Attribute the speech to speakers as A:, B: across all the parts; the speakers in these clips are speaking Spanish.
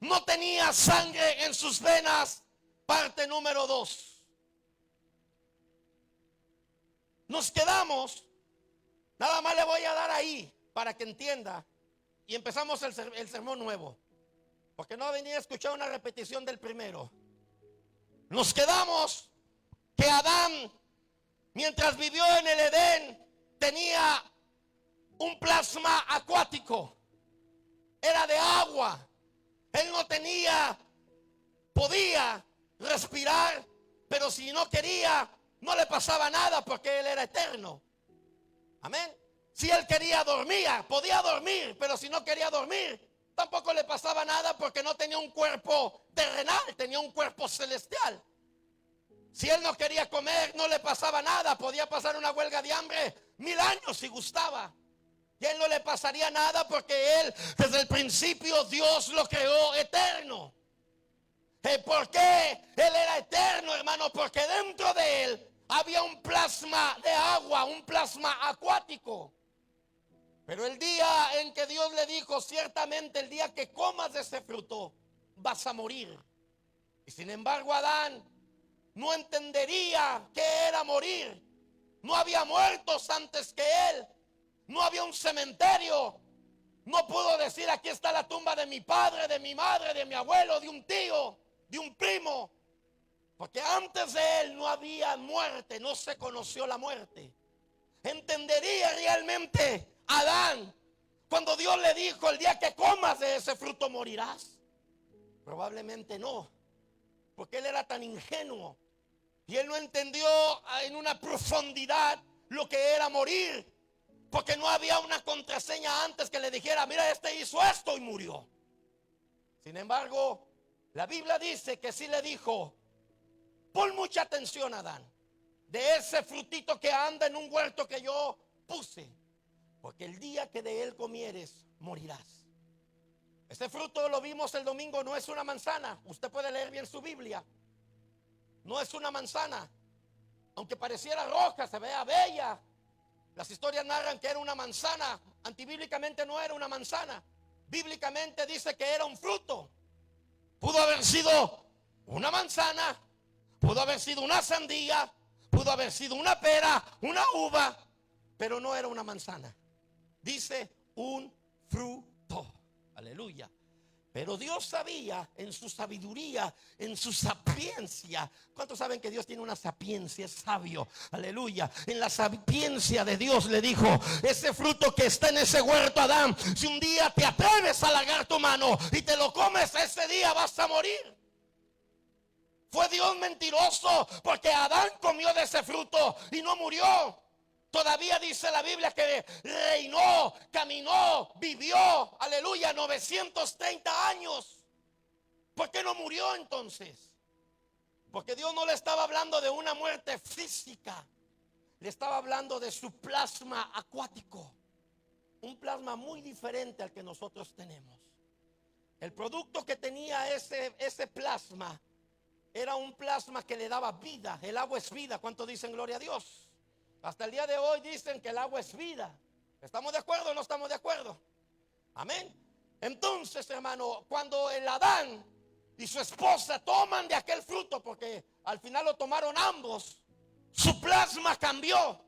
A: no tenía sangre en sus venas. Parte número 2. Nos quedamos, nada más le voy a dar ahí para que entienda. Y empezamos el sermón nuevo, porque no venía a escuchar una repetición del primero. Nos quedamos que Adán, mientras vivió en el Edén, tenía un plasma acuático. Era de agua. Él no podía respirar, pero si no quería, no le pasaba nada porque él era eterno. Amén. Si él quería dormía, podía dormir, pero si no quería dormir, tampoco le pasaba nada porque no tenía un cuerpo terrenal, tenía un cuerpo celestial. Si él no quería comer, no le pasaba nada. Podía pasar una huelga de hambre 1000 años si gustaba. Y a él no le pasaría nada porque él, desde el principio, Dios lo creó eterno. ¿Por qué él era eterno, hermano? Porque dentro de él había un plasma de agua, un plasma acuático. Pero el día en que Dios le dijo, ciertamente el día que comas de ese fruto, vas a morir. Y sin embargo, Adán no entendería qué era morir. No había muertos antes que él. No había un cementerio. No pudo decir, aquí está la tumba de mi padre, de mi madre, de mi abuelo, de un tío, de un primo. Porque antes de él no había muerte, no se conoció la muerte. ¿Entendería realmente Adán cuando Dios le dijo, el día que comas de ese fruto morirás? Probablemente no, porque él era tan ingenuo y él no entendió en una profundidad lo que era morir, porque no había una contraseña antes que le dijera, mira, este hizo esto y murió. Sin embargo, la Biblia dice que sí le dijo, pon mucha atención, Adán, de ese frutito que anda en un huerto que yo puse, porque el día que de él comieres, morirás. Este fruto lo vimos el domingo, no es una manzana. Usted puede leer bien su Biblia. No es una manzana. Aunque pareciera roja, se vea bella. Las historias narran que era una manzana. Antibíblicamente no era una manzana. Bíblicamente dice que era un fruto. Pudo haber sido una manzana, pudo haber sido una sandía, pudo haber sido una pera, una uva, pero no era una manzana. Dice un fruto. Aleluya. Pero Dios sabía, en su sabiduría, en su sapiencia. ¿Cuántos saben que Dios tiene una sapiencia? Es sabio. Aleluya. En la sapiencia de Dios le dijo, ese fruto que está en ese huerto, Adán, si un día te atreves a alargar tu mano y te lo comes, ese día vas a morir. Fue Dios mentiroso, porque Adán comió de ese fruto y no murió. Todavía dice la Biblia que reinó, caminó, vivió, aleluya, 930 años. ¿Por qué no murió entonces? Porque Dios no le estaba hablando de una muerte física. Le estaba hablando de su plasma acuático. Un plasma muy diferente al que nosotros tenemos. El producto que tenía ese plasma era un plasma que le daba vida. El agua es vida. ¿Cuánto dicen gloria a Dios? Hasta el día de hoy dicen que el agua es vida. ¿Estamos de acuerdo o no estamos de acuerdo? Amén. Entonces, hermano, cuando el Adán y su esposa toman de aquel fruto, porque al final lo tomaron ambos, su plasma cambió.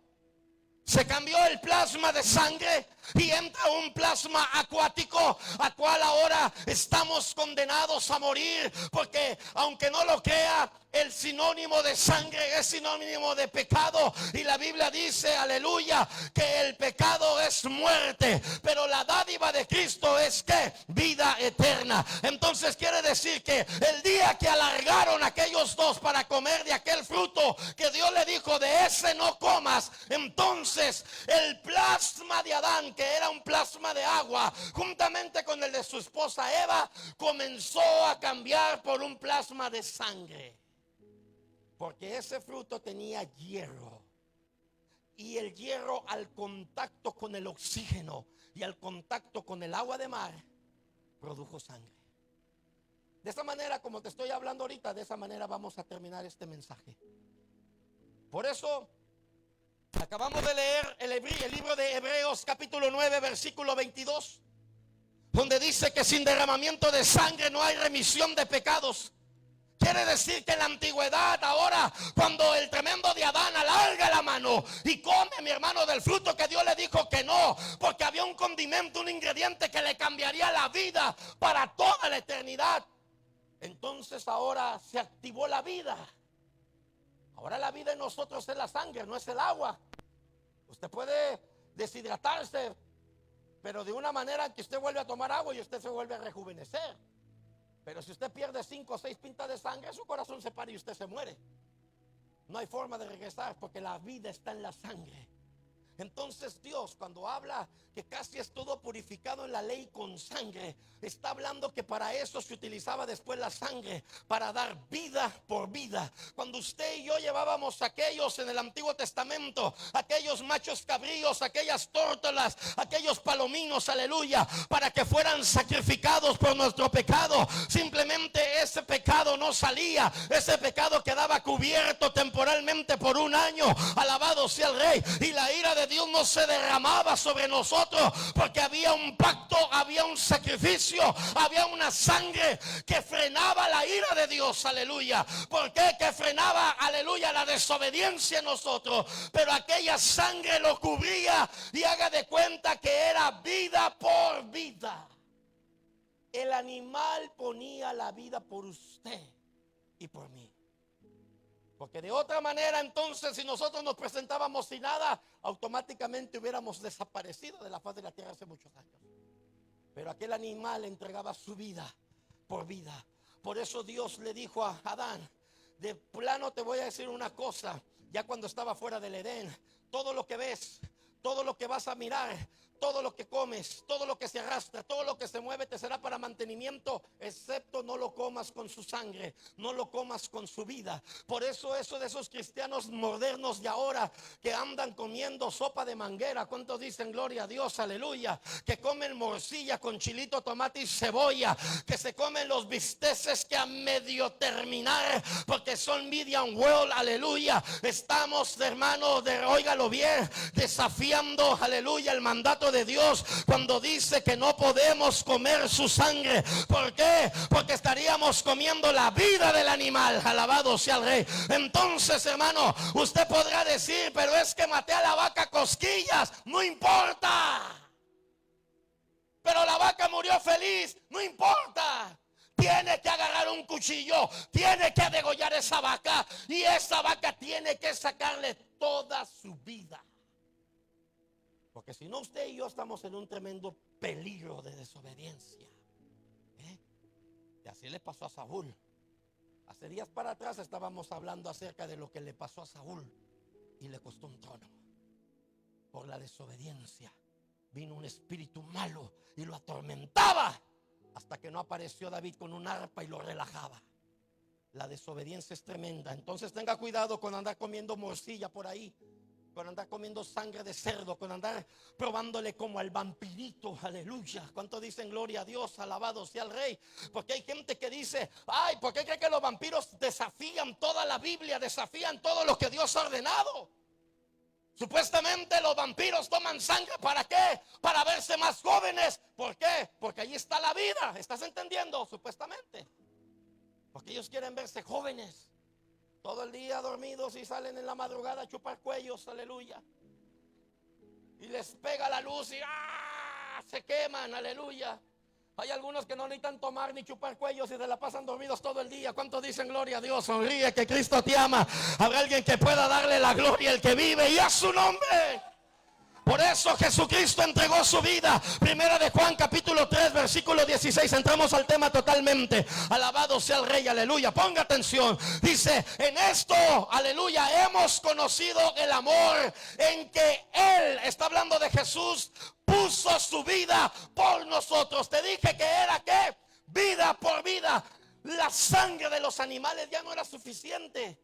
A: Se cambió el plasma de sangre y entra un plasma acuático, a cual ahora estamos condenados a morir, porque aunque no lo crea, el sinónimo de sangre es sinónimo de pecado. Y la Biblia dice, aleluya, que el pecado es muerte, pero la dádiva de Cristo es que vida eterna. Entonces quiere decir que el día que alargaron aquellos dos para comer de aquel fruto que Dios le dijo, de ese no comas, entonces el plasma de Adán, que era un plasma de agua, juntamente con el de su esposa Eva, comenzó a cambiar por un plasma de sangre. Porque ese fruto tenía hierro. Y el hierro, al contacto con el oxígeno y al contacto con el agua de mar, produjo sangre. De esa manera, como te estoy hablando ahorita, de esa manera vamos a terminar este mensaje. Por eso acabamos de leer el libro de Hebreos capítulo 9 versículo 22. donde dice que sin derramamiento de sangre no hay remisión de pecados. Quiere decir que en la antigüedad, ahora, cuando el tremendo de Adán alarga la mano y come, mi hermano, del fruto que Dios le dijo que no, porque había un condimento, un ingrediente que le cambiaría la vida para toda la eternidad. Entonces ahora se activó la vida. Ahora la vida en nosotros es la sangre, no es el agua. Usted puede deshidratarse, pero de una manera que usted vuelve a tomar agua y usted se vuelve a rejuvenecer. Pero si usted pierde 5 o 6 pintas de sangre, su corazón se para y usted se muere. No hay forma de regresar porque la vida está en la sangre. Entonces Dios, cuando habla que casi es todo purificado en la ley con sangre, está hablando que para eso se utilizaba después la sangre, para dar vida por vida. Cuando usted y yo llevábamos aquellos en el Antiguo Testamento, aquellos machos cabríos, aquellas tórtolas, aquellos palominos, aleluya, para que fueran sacrificados por nuestro pecado, simplemente ese pecado no salía, ese pecado quedaba cubierto temporalmente por un año, alabado sea el Rey, y la ira de Dios no se derramaba sobre nosotros, porque había un pacto, había un sacrificio, había una sangre que frenaba la ira de Dios, aleluya. ¿Por qué? Que frenaba, aleluya, la desobediencia en nosotros, pero aquella sangre lo cubría, y haga de cuenta que era vida por vida. El animal ponía la vida por usted y por mí. Porque de otra manera, entonces, si nosotros nos presentábamos sin nada, automáticamente hubiéramos desaparecido de la faz de la tierra hace muchos años. Pero aquel animal entregaba su vida por vida. Por eso Dios le dijo a Adán: de plano te voy a decir una cosa. Ya cuando estaba fuera del Edén, todo lo que ves, todo lo que vas a mirar, todo lo que comes, todo lo que se arrastra, todo lo que se mueve te será para mantenimiento, excepto no lo comas con su sangre, no lo comas con su vida. Por eso eso de esos cristianos modernos de ahora que andan comiendo sopa de manguera, ¿cuántos dicen gloria a Dios, aleluya? Que comen morcilla con chilito, tomate y cebolla, que se comen los bisteces que a medio terminar porque son medium well, aleluya. Estamos, hermanos, óigalo bien, desafiando, aleluya, el mandato de Dios cuando dice que no podemos comer su sangre. ¿Por qué? Porque estaríamos comiendo la vida del animal, alabado sea el Rey. Entonces, hermano, usted podrá decir: pero es que maté a la vaca cosquillas. No importa. Pero la vaca murió feliz. No importa. Tiene que agarrar un cuchillo, tiene que degollar esa vaca, y esa vaca tiene que sacarle toda su vida. Porque si no, usted y yo estamos en un tremendo peligro de desobediencia. Y así le pasó a Saúl. Hace días para atrás estábamos hablando acerca de lo que le pasó a Saúl, y le costó un trono. Por la desobediencia vino un espíritu malo y lo atormentaba, hasta que no apareció David con un arpa y lo relajaba. La desobediencia es tremenda. Entonces tenga cuidado con andar comiendo morcilla por ahí, con andar comiendo sangre de cerdo, con andar probándole como al vampirito, aleluya. ¿Cuánto dicen gloria a Dios, alabado sea el Rey? Porque hay gente que dice: ay, ¿por qué cree que los vampiros desafían toda la Biblia, desafían todo lo que Dios ha ordenado? Supuestamente los vampiros toman sangre, ¿para qué? Para verse más jóvenes. ¿Por qué? Porque ahí está la vida. ¿Estás entendiendo? Supuestamente. Porque ellos quieren verse jóvenes. Todo el día dormidos y salen en la madrugada a chupar cuellos, aleluya. Y les pega la luz y se queman, aleluya. Hay algunos que no necesitan tomar ni chupar cuellos y se la pasan dormidos todo el día. ¿Cuántos dicen gloria a Dios? Sonríe, que Cristo te ama. Habrá alguien que pueda darle la gloria, el que vive, y a su nombre. Por eso Jesucristo entregó su vida. Primera de Juan capítulo 3 versículo 16. Entramos al tema totalmente. Alabado sea el Rey, aleluya. Ponga atención. Dice: en esto, aleluya, hemos conocido el amor en que Él, está hablando de Jesús, puso su vida por nosotros. Te dije que era ¿qué? Vida por vida. La sangre de los animales ya no era suficiente.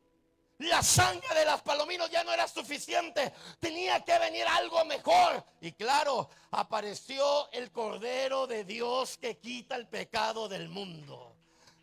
A: La sangre de las palominos ya no era suficiente. Tenía que venir algo mejor. Y claro, apareció el Cordero de Dios que quita el pecado del mundo.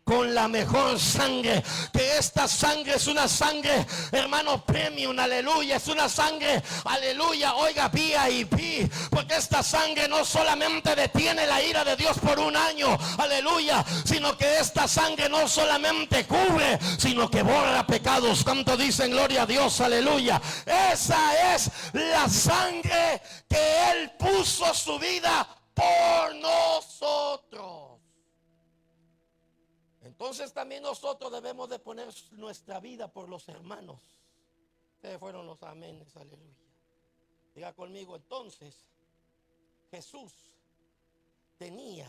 A: con la mejor sangre, que esta sangre es una sangre, hermano, premium, aleluya, es una sangre, aleluya, oiga, VIP, porque esta sangre no solamente detiene la ira de Dios por un año, aleluya, sino que esta sangre no solamente cubre, sino que borra pecados. ¿Cuánto dicen gloria a Dios? Aleluya. Esa es la sangre que Él puso su vida por nosotros. Entonces también nosotros debemos de poner nuestra vida por los hermanos. Ustedes fueron los amenes, aleluya. Diga conmigo, entonces Jesús tenía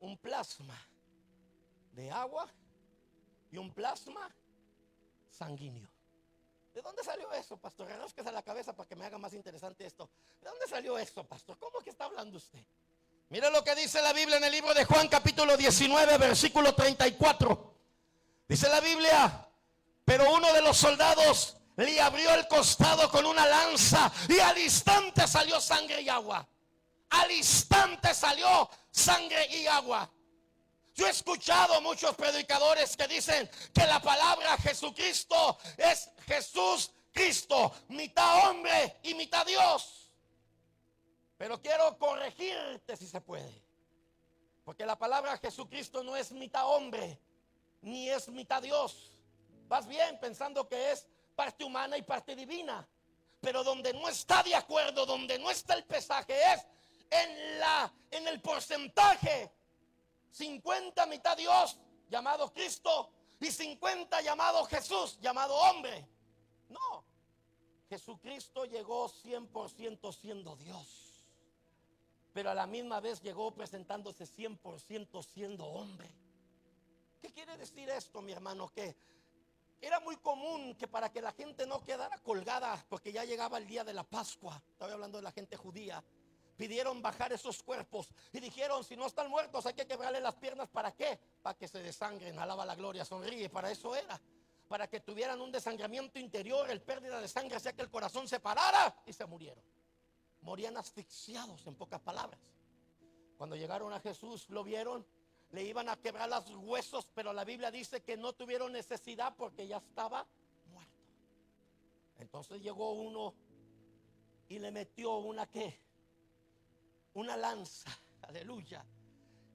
A: un plasma de agua y un plasma sanguíneo. ¿De dónde salió eso, pastor? Rasquese a la cabeza para que me haga más interesante esto. ¿De dónde salió eso, pastor? ¿Cómo que está hablando usted? Mira lo que dice la Biblia en el libro de Juan, capítulo 19, versículo 34. Dice la Biblia: pero uno de los soldados le abrió el costado con una lanza y al instante salió sangre y agua. Al instante salió sangre y agua. Yo he escuchado muchos predicadores que dicen que la palabra Jesucristo es Jesús Cristo, mitad hombre y mitad Dios. Pero quiero corregirte si se puede, porque la palabra Jesucristo no es mitad hombre ni es mitad Dios. Vas bien pensando que es parte humana y parte divina, pero donde no está de acuerdo, donde no está el pesaje, es en el porcentaje. 50 mitad Dios, llamado Cristo, y 50 llamado Jesús, llamado hombre. No, Jesucristo llegó 100% siendo Dios, pero a la misma vez llegó presentándose 100% siendo hombre. ¿Qué quiere decir esto, mi hermano? Que era muy común que para que la gente no quedara colgada, porque ya llegaba el día de la Pascua, estaba hablando de la gente judía, pidieron bajar esos cuerpos y dijeron: si no están muertos hay que quebrarle las piernas. ¿Para qué? Para que se desangren. Alaba la gloria, sonríe. Para eso era, para que tuvieran un desangramiento interior, el pérdida de sangre hacía que el corazón se parara y se murieron. Morían asfixiados, en pocas palabras. Cuando llegaron a Jesús, lo vieron, le iban a quebrar los huesos, pero la Biblia dice que no tuvieron necesidad porque ya estaba muerto. Entonces llegó uno y le metió una lanza, aleluya.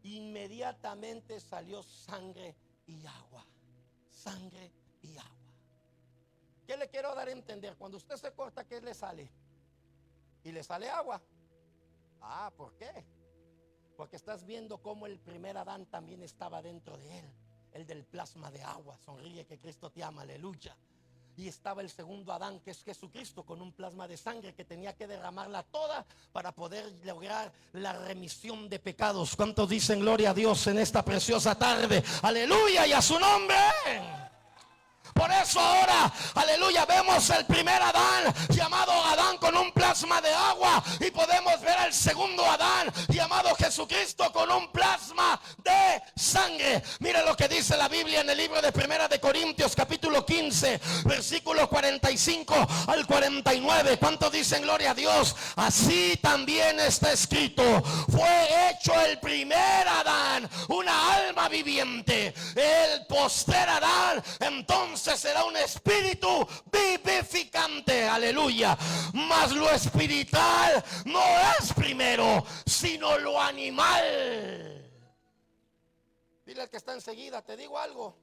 A: Inmediatamente salió sangre y agua. Sangre y agua. ¿Qué le quiero dar a entender? Cuando usted se corta, ¿qué le sale? Y le sale agua. Ah, ¿por qué? Porque estás viendo cómo el primer Adán también estaba dentro de él, el del plasma de agua. Sonríe, que Cristo te ama, aleluya. Y estaba el segundo Adán, que es Jesucristo, con un plasma de sangre que tenía que derramarla toda para poder lograr la remisión de pecados. ¿Cuántos dicen gloria a Dios en esta preciosa tarde? Aleluya, y a su nombre. Por eso ahora, aleluya, vemos el primer Adán, llamado Adán, con un plasma de agua, y podemos ver al segundo Adán, llamado Jesucristo, con un plasma de sangre. Mire lo que dice la Biblia en el libro de Primera de Corintios, capítulo 15, versículos 45 al 49. ¿Cuántos dicen gloria a Dios? Así también está escrito: fue hecho el primer Adán una alma viviente, el postrer Adán entonces será un espíritu vivificante, aleluya. Mas lo espiritual no es primero, sino lo animal. Dile al que está enseguida: te digo algo,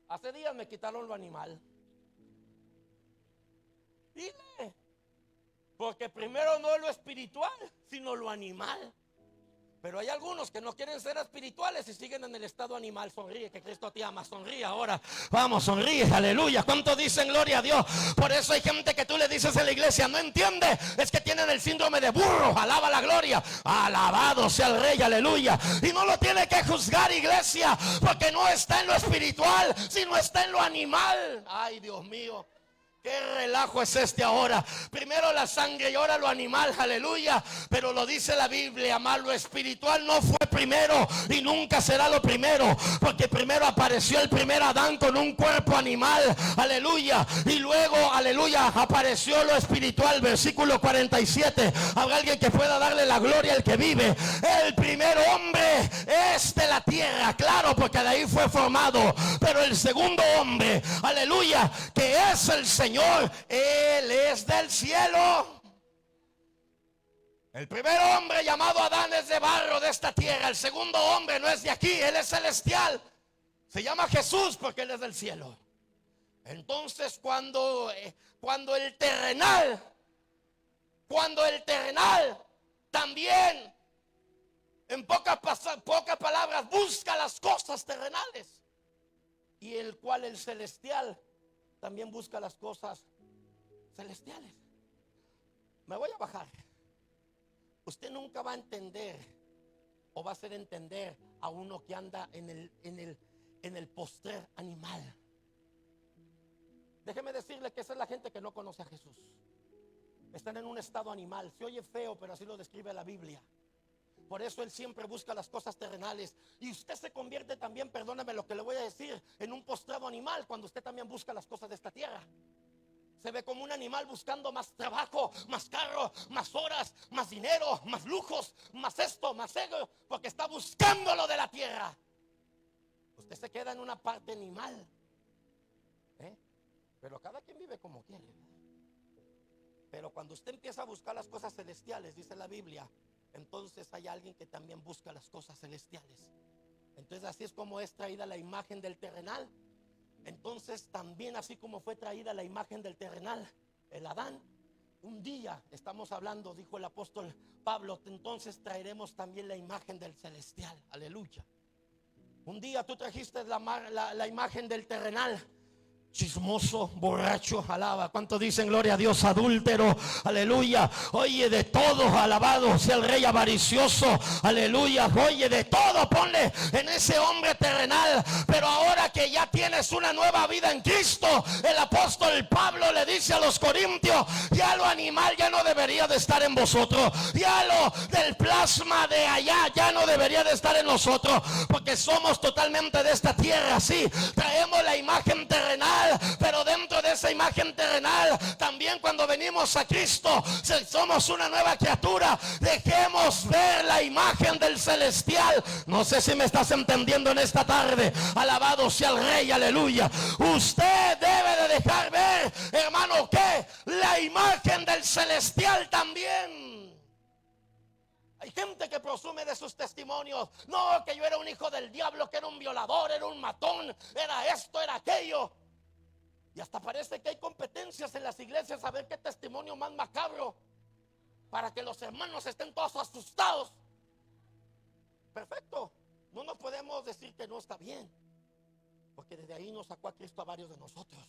A: hace días me quitaron lo animal. Dile, porque primero no es lo espiritual, sino lo animal. Pero hay algunos que no quieren ser espirituales y siguen en el estado animal. Sonríe, que Cristo te ama. Sonríe ahora. Vamos, sonríe, aleluya. ¿Cuántos dicen gloria a Dios? Por eso hay gente que tú le dices en la iglesia: no entiende, es que tienen el síndrome de burro. Alaba la gloria. Alabado sea el Rey, aleluya. Y no lo tiene que juzgar, iglesia, porque no está en lo espiritual, sino está en lo animal. Ay, Dios mío, qué relajo es este ahora. Primero la sangre y ahora lo animal, aleluya. Pero lo dice la Biblia, más lo espiritual no fue primero y nunca será lo primero, porque primero apareció el primer Adán con un cuerpo animal, aleluya, y luego, aleluya, apareció lo espiritual. Versículo 47. Habrá alguien que pueda darle la gloria al que vive. El primer hombre es de la tierra tierra, claro, porque de ahí fue formado. Pero el segundo hombre, aleluya, que es el Señor, Él es del cielo. El primer hombre llamado Adán es de barro de esta tierra. El segundo hombre no es de aquí, Él es celestial. Se llama Jesús porque Él es del cielo. Entonces cuando el terrenal también, en pocas palabras, busca las cosas terrenales, y el cual el celestial también busca las cosas celestiales. Me voy a bajar. Usted nunca va a entender o va a hacer entender a uno que anda en el postrer animal. Déjeme decirle que esa es la gente que no conoce a Jesús. Están en un estado animal. Se oye feo, pero así lo describe la Biblia. Por eso Él siempre busca las cosas terrenales. Y usted se convierte también, perdóneme lo que le voy a decir, en un postrado animal cuando usted también busca las cosas de esta tierra. Se ve como un animal buscando más trabajo, más carro, más horas, más dinero, más lujos, más esto, más ego, porque está buscando lo de la tierra. Usted se queda en una parte animal, pero cada quien vive como quiere. Pero cuando usted empieza a buscar las cosas celestiales, dice la Biblia, entonces hay alguien que también busca las cosas celestiales. Entonces así es como es traída la imagen del terrenal. Entonces también así como fue traída la imagen del terrenal, el Adán, un día, estamos hablando, dijo el apóstol Pablo, entonces traeremos también la imagen del celestial. Aleluya. Un día tú trajiste la imagen del terrenal. Chismoso, borracho, alaba. ¿Cuántos dicen gloria a Dios? Adúltero, aleluya. Oye, de todo, alabado sea el rey avaricioso, aleluya. Oye, de todo ponle en ese hombre terrenal. Pero ahora que ya tienes una nueva vida en Cristo, el apóstol Pablo le dice a los corintios, ya lo animal ya no debería de estar en vosotros, ya lo del plasma de allá ya no debería de estar en nosotros, porque somos totalmente de esta tierra. Sí, traemos la imagen terrenal, pero dentro de esa imagen terrenal también cuando venimos a Cristo somos una nueva criatura. Dejemos ver la imagen del celestial. No sé si me estás entendiendo en esta tarde. Alabado sea el Rey, aleluya. Usted debe de dejar ver, hermano, que la imagen del celestial también. Hay gente que presume de sus testimonios. No, que yo era un hijo del diablo, que era un violador, era un matón, era esto, era aquello. Y hasta parece que hay competencias en las iglesias a ver qué testimonio más macabro, para que los hermanos estén todos asustados. Perfecto. No nos podemos decir que no está bien, porque desde ahí nos sacó a Cristo a varios de nosotros.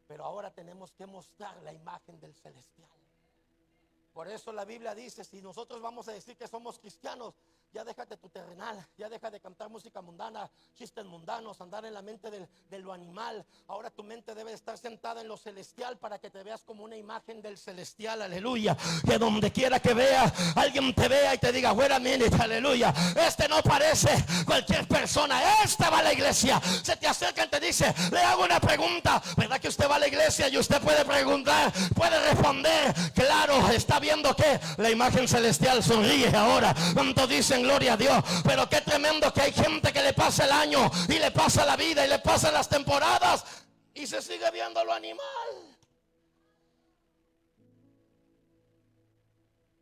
A: Pero ahora tenemos que mostrar la imagen del celestial. Por eso la Biblia dice, si nosotros vamos a decir que somos cristianos, ya déjate tu terrenal, ya deja de cantar música mundana, chistes mundanos, andar en la mente de lo animal. Ahora tu mente debe estar sentada en lo celestial para que te veas como una imagen del celestial, aleluya. Que donde quiera que veas, alguien te vea y te diga, wait a minute, aleluya, este no parece cualquier persona, este va a la iglesia. Se te acerca y te dice, le hago una pregunta, ¿verdad que usted va a la iglesia? Y usted puede preguntar, puede responder, claro, está viendo que la imagen celestial sonríe ahora. ¿Cuántos dicen gloria a Dios? Pero qué tremendo que hay gente que le pasa el año y le pasa la vida y le pasan las temporadas y se sigue viendo lo animal.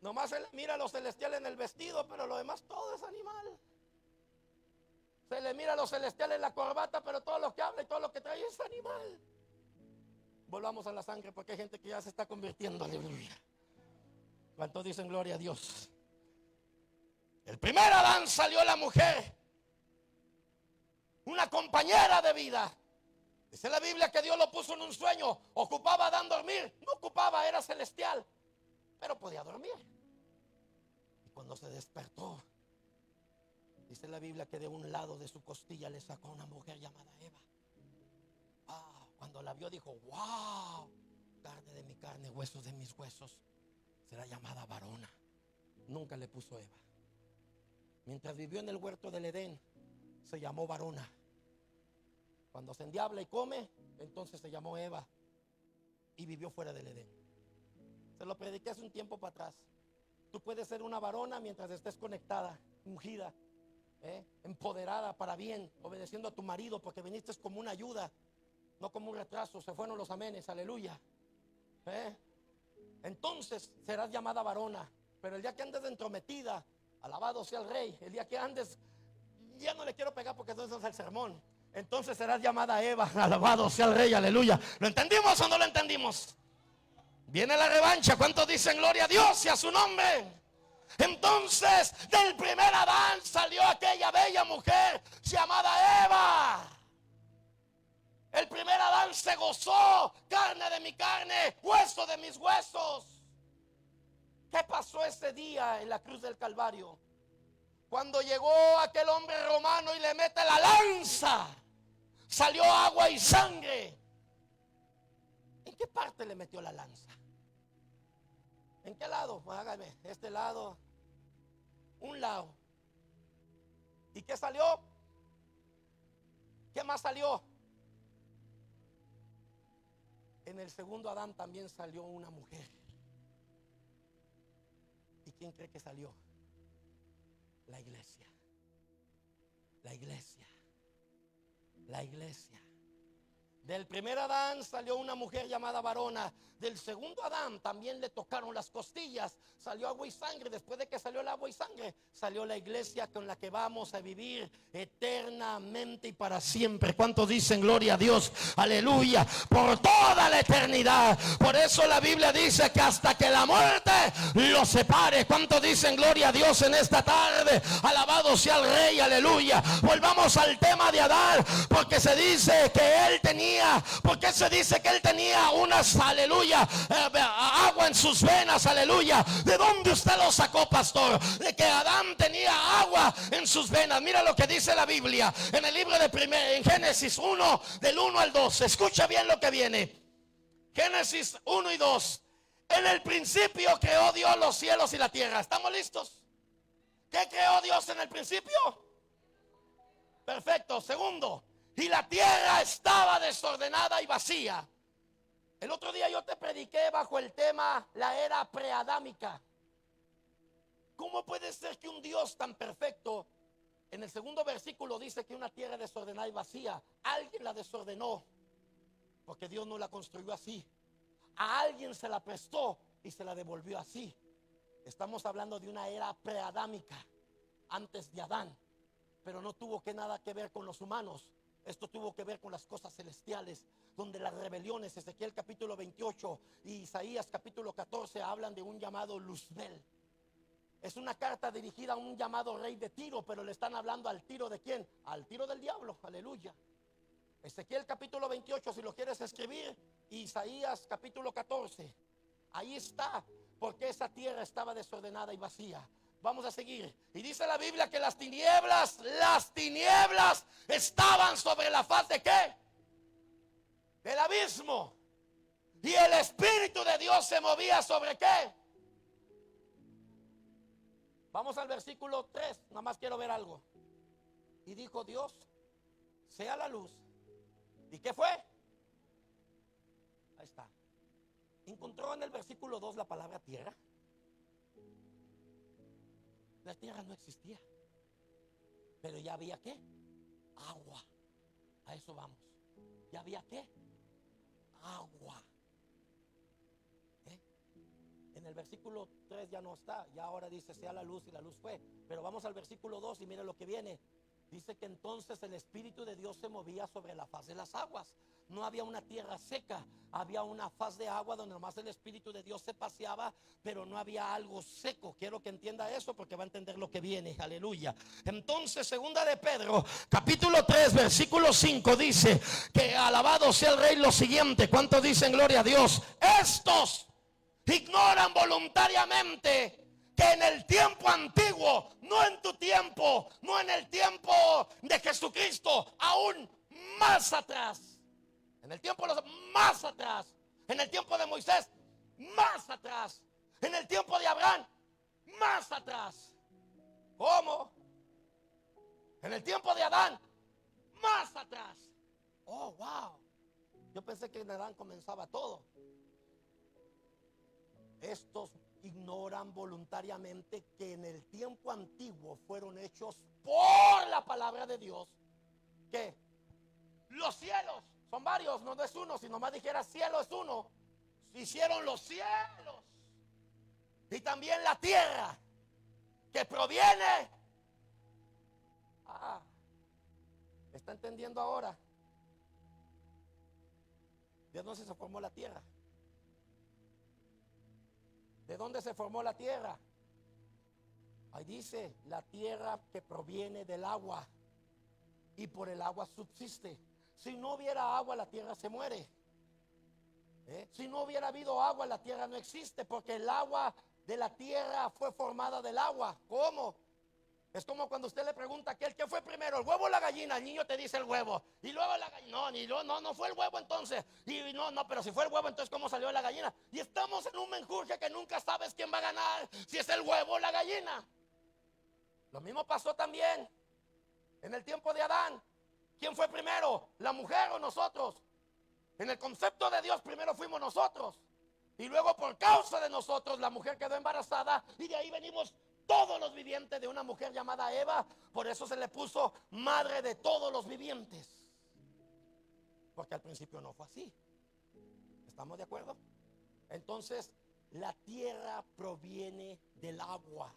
A: Nomás se le mira lo celestial en el vestido, pero lo demás todo es animal. Se le mira lo celestial en la corbata, pero todo lo que habla y todo lo que trae es animal. Volvamos a la sangre, porque hay gente que ya se está convirtiendo, aleluya. ¿Cuántos dicen gloria a Dios? El primer Adán salió la mujer, una compañera de vida. Dice la Biblia que Dios lo puso en un sueño. ¿Ocupaba Adán dormir? No ocupaba, era celestial, pero podía dormir. Y cuando se despertó, dice la Biblia que de un lado de su costilla le sacó una mujer llamada Eva. Cuando la vio dijo, wow, carne de mi carne, huesos de mis huesos, será llamada varona. Nunca le puso Eva. Mientras vivió en el huerto del Edén, se llamó varona. Cuando se endiabla y come, entonces se llamó Eva y vivió fuera del Edén. Se lo prediqué hace un tiempo para atrás. Tú puedes ser una varona mientras estés conectada, ungida. empoderada para bien, obedeciendo a tu marido, porque viniste como una ayuda, no como un retraso. Se fueron los amenes, aleluya. Entonces serás llamada varona. Pero el día que andes de entrometida, alabado sea el Rey. El día que andes, ya no le quiero pegar porque entonces es el sermón. Entonces serás llamada Eva, alabado sea el Rey, aleluya. ¿Lo entendimos o no lo entendimos? Viene la revancha. ¿Cuántos dicen gloria a Dios y a su nombre? Entonces del primer Adán salió aquella bella mujer llamada Eva. El primer Adán se gozó, carne de mi carne, hueso de mis huesos. ¿Qué pasó ese día en la cruz del Calvario? Cuando llegó aquel hombre romano y le mete la lanza, salió agua y sangre. ¿En qué parte le metió la lanza? ¿En qué lado? Pues hágame, este lado, un lado. ¿Y qué salió? ¿Qué más salió? En el segundo Adán también salió una mujer. ¿Y quién cree que salió? La iglesia. La iglesia. La iglesia. Del primer Adán salió una mujer llamada varona. Del segundo Adán también le tocaron las costillas. Salió agua y sangre. Después de que salió el agua y sangre, salió la iglesia con la que vamos a vivir eternamente y para siempre. ¿Cuántos dicen gloria a Dios? Aleluya. Por toda la eternidad. Por eso la Biblia dice que hasta que la muerte los separe. ¿Cuántos dicen gloria a Dios en esta tarde? Alabado sea el Rey, aleluya. Volvamos al tema de Adán, porque se dice que él tenía, porque se dice que él tenía unas, aleluya, agua en sus venas, aleluya. ¿De dónde usted lo sacó, pastor? De que Adán tenía agua en sus venas. Mira lo que dice la Biblia en el libro de en Génesis 1, del 1 al 2. Escucha bien lo que viene. Génesis 1 y 2. En el principio creó Dios los cielos y la tierra. ¿Estamos listos? ¿Qué creó Dios en el principio? Perfecto. Segundo, y la tierra estaba desordenada y vacía. El otro día yo te prediqué bajo el tema la era preadámica. ¿Cómo puede ser que un Dios tan perfecto, en el segundo versículo dice que una tierra desordenada y vacía? Alguien la desordenó, porque Dios no la construyó así. A alguien se la prestó y se la devolvió así. Estamos hablando de una era preadámica, antes de Adán, pero no tuvo nada que ver con los humanos. Esto tuvo que ver con las cosas celestiales, donde las rebeliones, Ezequiel capítulo 28 y Isaías capítulo 14 hablan de un llamado Luzbel. Es una carta dirigida a un llamado rey de Tiro, pero le están hablando al Tiro de ¿quién? Al Tiro del diablo, aleluya. Ezequiel capítulo 28, si lo quieres escribir, Isaías capítulo 14. Ahí está, porque esa tierra estaba desordenada y vacía. Vamos a seguir. Y dice la Biblia que las tinieblas estaban sobre la faz de ¿qué? Del abismo. Y el Espíritu de Dios se movía sobre ¿qué? Vamos al versículo 3. Nada más quiero ver algo. Y dijo Dios, sea la luz. ¿Y qué fue? Ahí está. ¿Encontró en el versículo 2 la palabra tierra? La tierra no existía, pero ya había ¿qué? Agua. A eso vamos. ¿Ya había qué? Agua. En el versículo 3 ya no está. Ya ahora dice sea la luz y la luz fue. Pero vamos al versículo 2 y mire lo que viene. Dice que entonces el Espíritu de Dios se movía sobre la faz de las aguas. No había una tierra seca, había una faz de agua donde nomás el Espíritu de Dios se paseaba, pero no había algo seco. Quiero que entienda eso porque va a entender lo que viene, aleluya. Entonces, segunda de Pedro, capítulo 3, versículo 5 dice que alabado sea el Rey lo siguiente. ¿Cuántos dicen gloria a Dios? Estos ignoran voluntariamente que en el tiempo antiguo, no en tu tiempo, no en el tiempo de Jesucristo, aún más atrás, en el tiempo más atrás, en el tiempo de Moisés, más atrás, en el tiempo de Abraham, más atrás. ¿Cómo? En el tiempo de Adán, más atrás. Oh, wow. Yo pensé que en Adán comenzaba todo. Estos ignoran voluntariamente que en el tiempo antiguo fueron hechos por la palabra de Dios que los cielos son varios, no es uno. Si nomás dijera cielo es uno, hicieron los cielos y también la tierra, que proviene. ¿Está entendiendo ahora? ¿De dónde se formó la tierra? ¿De dónde se formó la tierra? Ahí dice, la tierra que proviene del agua, y por el agua subsiste. Si no hubiera agua, la tierra se muere. Si no hubiera habido agua, la tierra no existe, porque el agua de la tierra fue formada del agua. ¿Cómo? Es como cuando usted le pregunta a aquel, ¿qué fue primero, el huevo o la gallina? El niño te dice el huevo. Y luego la gallina, no fue el huevo entonces. Y no, pero si fue el huevo, entonces ¿cómo salió la gallina? Y estamos en un menjurje que nunca sabes quién va a ganar, si es el huevo o la gallina. Lo mismo pasó también en el tiempo de Adán. ¿Quién fue primero, la mujer o nosotros? En el concepto de Dios primero fuimos nosotros. Y luego por causa de nosotros la mujer quedó embarazada, y de ahí venimos todos los vivientes de una mujer llamada Eva. Por eso se le puso madre de todos los vivientes, porque al principio no fue así. ¿Estamos de acuerdo? Entonces, la tierra proviene del agua.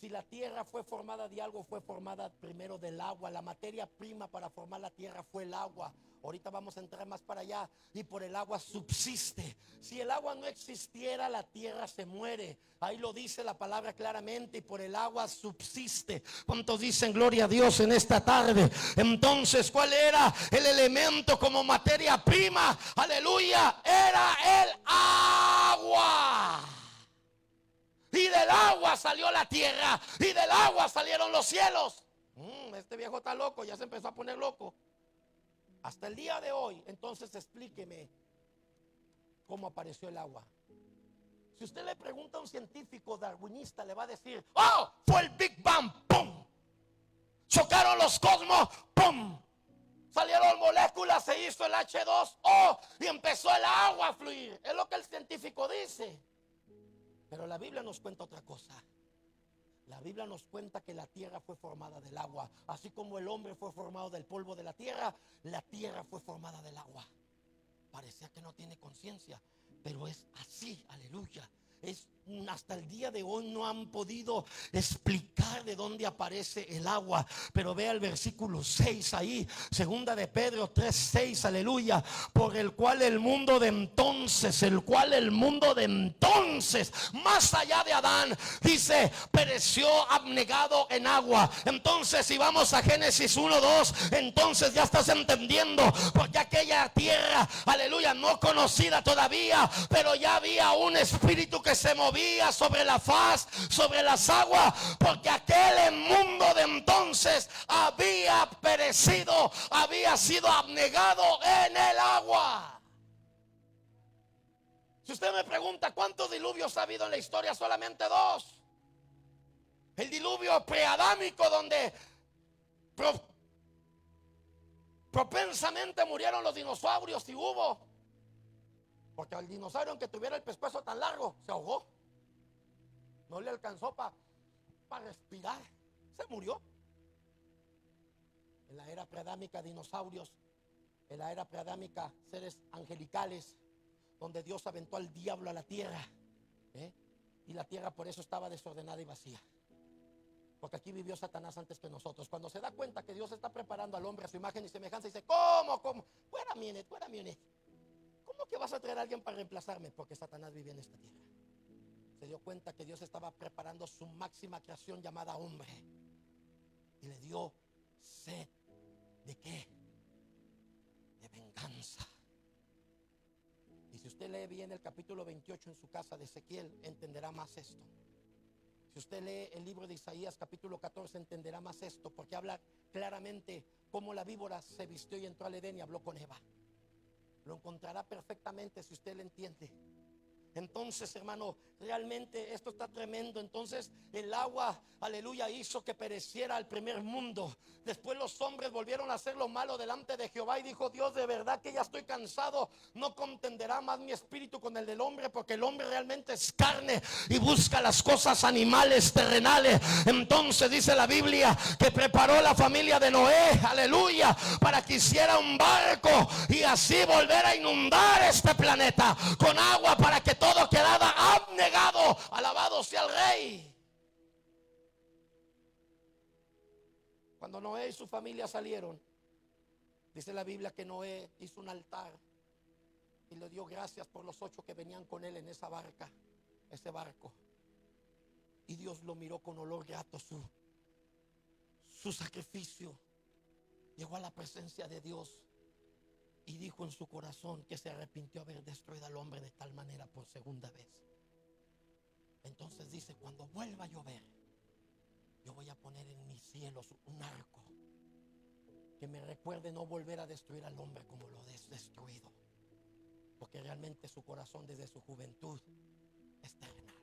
A: Si la tierra fue formada de algo, fue formada primero del agua. La materia prima para formar la tierra fue el agua. Ahorita vamos a entrar más para allá. Y por el agua subsiste. Si el agua no existiera, la tierra se muere. Ahí lo dice la palabra claramente. Y por el agua subsiste. ¿Cuántos dicen gloria a Dios en esta tarde? Entonces, ¿cuál era el elemento como materia prima? Aleluya, era el agua. Y del agua salió la tierra, y del agua salieron los cielos. Este viejo está loco, ya se empezó a poner loco. Hasta el día de hoy. Entonces explíqueme cómo apareció el agua. Si usted le pregunta a un científico darwinista, le va a decir, ¡oh! Fue el Big Bang, ¡pum! Chocaron los cosmos, ¡pum! Salieron moléculas, se hizo el H2O y empezó el agua a fluir. Es lo que el científico dice. Pero la Biblia nos cuenta otra cosa. La Biblia nos cuenta que la tierra fue formada del agua. Así como el hombre fue formado del polvo de la tierra fue formada del agua. Parecía que no tiene conciencia, pero es así, aleluya. Hasta el día de hoy no han podido explicar de dónde aparece el agua. Pero vea el versículo 6 ahí, segunda de Pedro 3:6, aleluya. Por el cual el mundo de entonces, más allá de Adán, dice, pereció abnegado en agua. Entonces, si vamos a Génesis 1:2, entonces ya estás entendiendo, porque aquella tierra, aleluya, no conocida todavía, pero ya había un espíritu que se movía sobre la faz, sobre las aguas, porque aquel mundo de entonces había perecido, había sido abnegado en el agua. Si usted me pregunta cuántos diluvios ha habido en la historia, solamente 2. El diluvio preadámico, donde propensamente murieron los dinosaurios, y hubo, porque el dinosaurio, aunque tuviera el pescuezo tan largo, se ahogó. No le alcanzó para respirar, se murió. En la era preadámica, dinosaurios. En la era preadámica, seres angelicales, donde Dios aventó al diablo a la tierra, y la tierra por eso estaba desordenada y vacía, porque aquí vivió Satanás antes que nosotros. Cuando se da cuenta que Dios está preparando al hombre a su imagen y semejanza, dice, ¿cómo? Wait a minute. ¿Cómo que vas a traer a alguien para reemplazarme? Porque Satanás vivía en esta tierra. Se dio cuenta que Dios estaba preparando su máxima creación llamada hombre, y le dio sed. ¿De qué? De venganza. Y si usted lee bien el capítulo 28 en su casa de Ezequiel, entenderá más esto. Si usted lee el libro de Isaías capítulo 14, entenderá más esto, porque habla claramente cómo la víbora se vistió y entró al Edén y habló con Eva. Lo encontrará perfectamente si usted lo entiende. Entonces, hermano, realmente esto está tremendo. Entonces el agua, aleluya, hizo que pereciera el primer mundo. Después los hombres volvieron a hacer lo malo delante de Jehová, y dijo Dios: de verdad que ya estoy cansado, no contenderá más mi espíritu con el del hombre, porque el hombre realmente es carne y busca las cosas animales, terrenales. Entonces dice la Biblia que preparó la familia de Noé, aleluya, para que hiciera un barco y así volver a inundar este planeta con agua, para que todo quedara abnegado. Alabado sea el Rey. Cuando Noé y su familia salieron, dice la Biblia que Noé hizo un altar y le dio gracias por los 8 que venían con él en esa barca, ese barco. Y Dios lo miró con olor grato, su sacrificio. Llegó a la presencia de Dios y dijo en su corazón que se arrepintió de haber destruido al hombre de tal manera por segunda vez. Entonces dice: cuando vuelva a llover, yo voy a poner en mis cielos un arco que me recuerde no volver a destruir al hombre como lo he destruido, porque realmente su corazón desde su juventud es terrenal.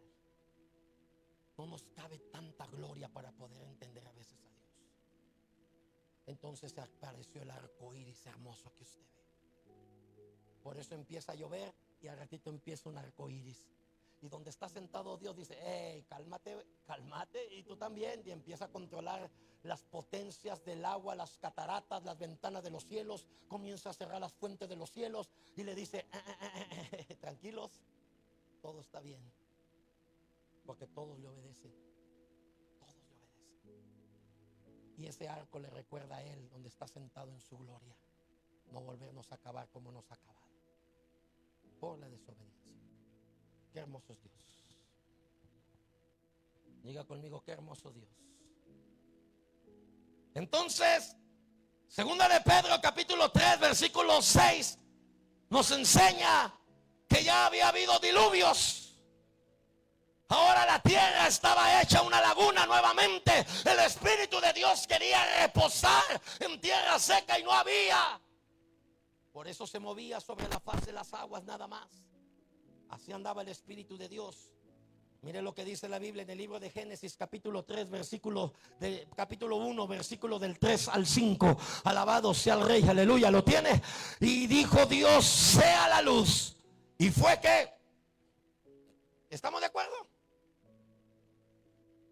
A: No nos cabe tanta gloria para poder entender a veces a Dios. Entonces apareció el arco iris hermoso que usted ve. Por eso empieza a llover y al ratito empieza un arco iris. Y donde está sentado Dios dice: hey, cálmate, cálmate, y tú también. Y empieza a controlar las potencias del agua, las cataratas, las ventanas de los cielos. Comienza a cerrar las fuentes de los cielos y le dice: tranquilos, todo está bien, porque todos le obedecen. Todos le obedecen. Y ese arco le recuerda a él donde está sentado en su gloria, no volvernos a acabar como nos ha acabado por la desobediencia. Qué hermoso es Dios. Diga conmigo: qué hermoso Dios. Entonces, segunda de Pedro capítulo 3 versículo 6 nos enseña que ya había habido diluvios. Ahora la tierra estaba hecha una laguna nuevamente. El Espíritu de Dios quería reposar en tierra seca y no había. Por eso se movía sobre la faz de las aguas nada más. Así andaba el Espíritu de Dios. Mire lo que dice la Biblia en el libro de Génesis capítulo 3 capítulo 1 versículo del 3 al 5. Alabado sea el Rey, aleluya. ¿Lo tiene? Y dijo Dios: sea la luz. Y fue que, ¿estamos de acuerdo?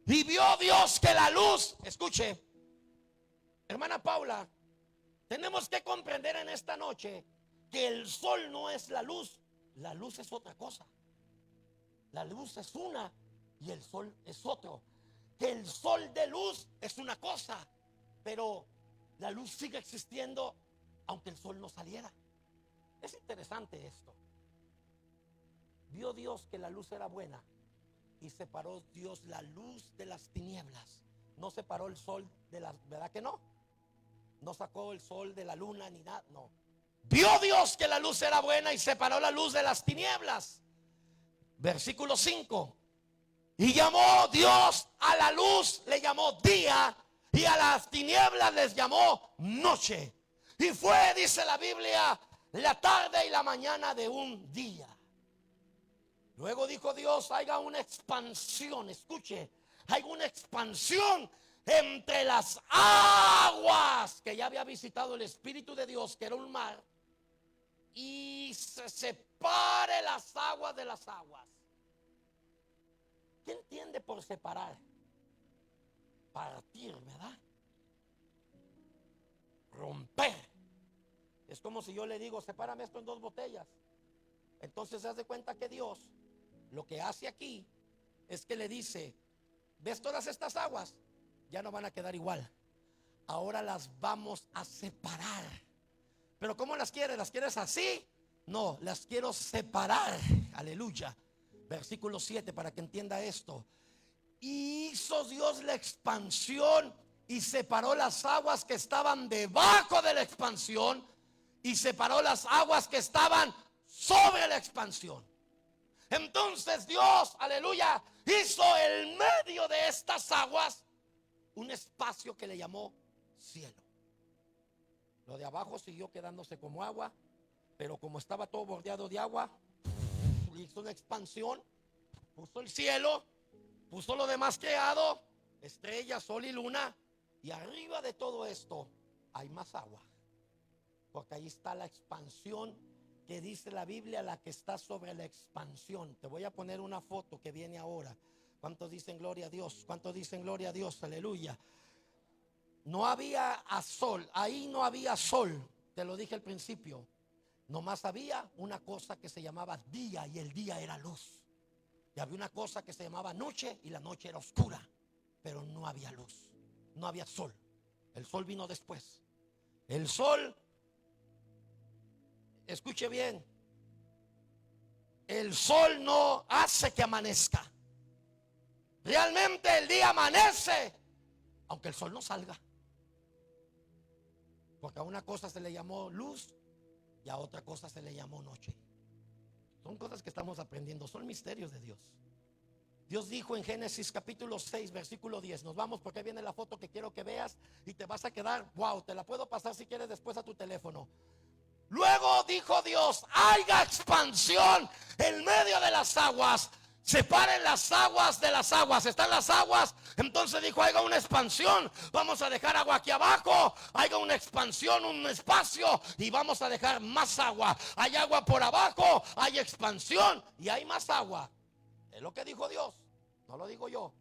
A: Y vio Dios que la luz, escuche, hermana Paula, tenemos que comprender en esta noche que el sol no es la luz. La luz es otra cosa. La luz es una y el sol es otro. Que el sol de luz es una cosa, pero la luz sigue existiendo aunque el sol no saliera. Es interesante esto. Vio Dios que la luz era buena y separó Dios la luz de las tinieblas. No separó el sol de las, ¿verdad que no? No sacó el sol de la luna ni nada, no. Vio Dios que la luz era buena y separó la luz de las tinieblas. Versículo 5. Y llamó Dios a la luz, le llamó día, y a las tinieblas les llamó noche. Y fue, dice la Biblia, la tarde y la mañana de un día. Luego dijo Dios: haya una expansión, escuche, hay una expansión entre las aguas que ya había visitado el Espíritu de Dios, que era un mar, y se separe las aguas de las aguas. ¿Qué entiende por separar? Partir, ¿verdad? Romper. Es como si yo le digo: sepárame esto en 2 botellas. Entonces se hace cuenta que Dios lo que hace aquí es que le dice: ¿ves todas estas aguas? Ya no van a quedar igual. Ahora las vamos a separar. ¿Pero cómo las quieres? ¿Las quieres así? No, las quiero separar. Aleluya. Versículo 7 para que entienda esto. Y hizo Dios la expansión y separó las aguas que estaban debajo de la expansión y separó las aguas que estaban sobre la expansión. Entonces Dios, aleluya, hizo en medio de estas aguas un espacio que le llamó cielo. Lo de abajo siguió quedándose como agua, pero como estaba todo bordeado de agua, hizo una expansión, puso el cielo, puso lo demás creado, estrellas, sol y luna, y arriba de todo esto hay más agua, porque ahí está la expansión que dice la Biblia, la que está sobre la expansión. Te voy a poner una foto que viene ahora. ¿Cuántos dicen gloria a Dios? ¿Cuántos dicen gloria a Dios? Aleluya. No había a sol, ahí no había sol, te lo dije al principio. Nomás había una cosa que se llamaba día, y el día era luz. Y había una cosa que se llamaba noche, y la noche era oscura. Pero no había luz, no había sol. El sol vino después. El sol, escuche bien, el sol no hace que amanezca. Realmente el día amanece aunque el sol no salga, porque a una cosa se le llamó luz y a otra cosa se le llamó noche. Son cosas que estamos aprendiendo, son misterios de Dios. Dios dijo en Génesis capítulo 6 versículo 10, nos vamos porque viene la foto que quiero que veas y te vas a quedar, wow, te la puedo pasar si quieres después a tu teléfono. Luego dijo Dios, haya expansión en medio de las aguas, separen las aguas de las aguas. Están las aguas, entonces dijo, haya una expansión, vamos a dejar agua aquí abajo, haya una expansión, un espacio, y vamos a dejar más agua. Hay agua por abajo, hay expansión y hay más agua. Es lo que dijo Dios, no lo digo yo.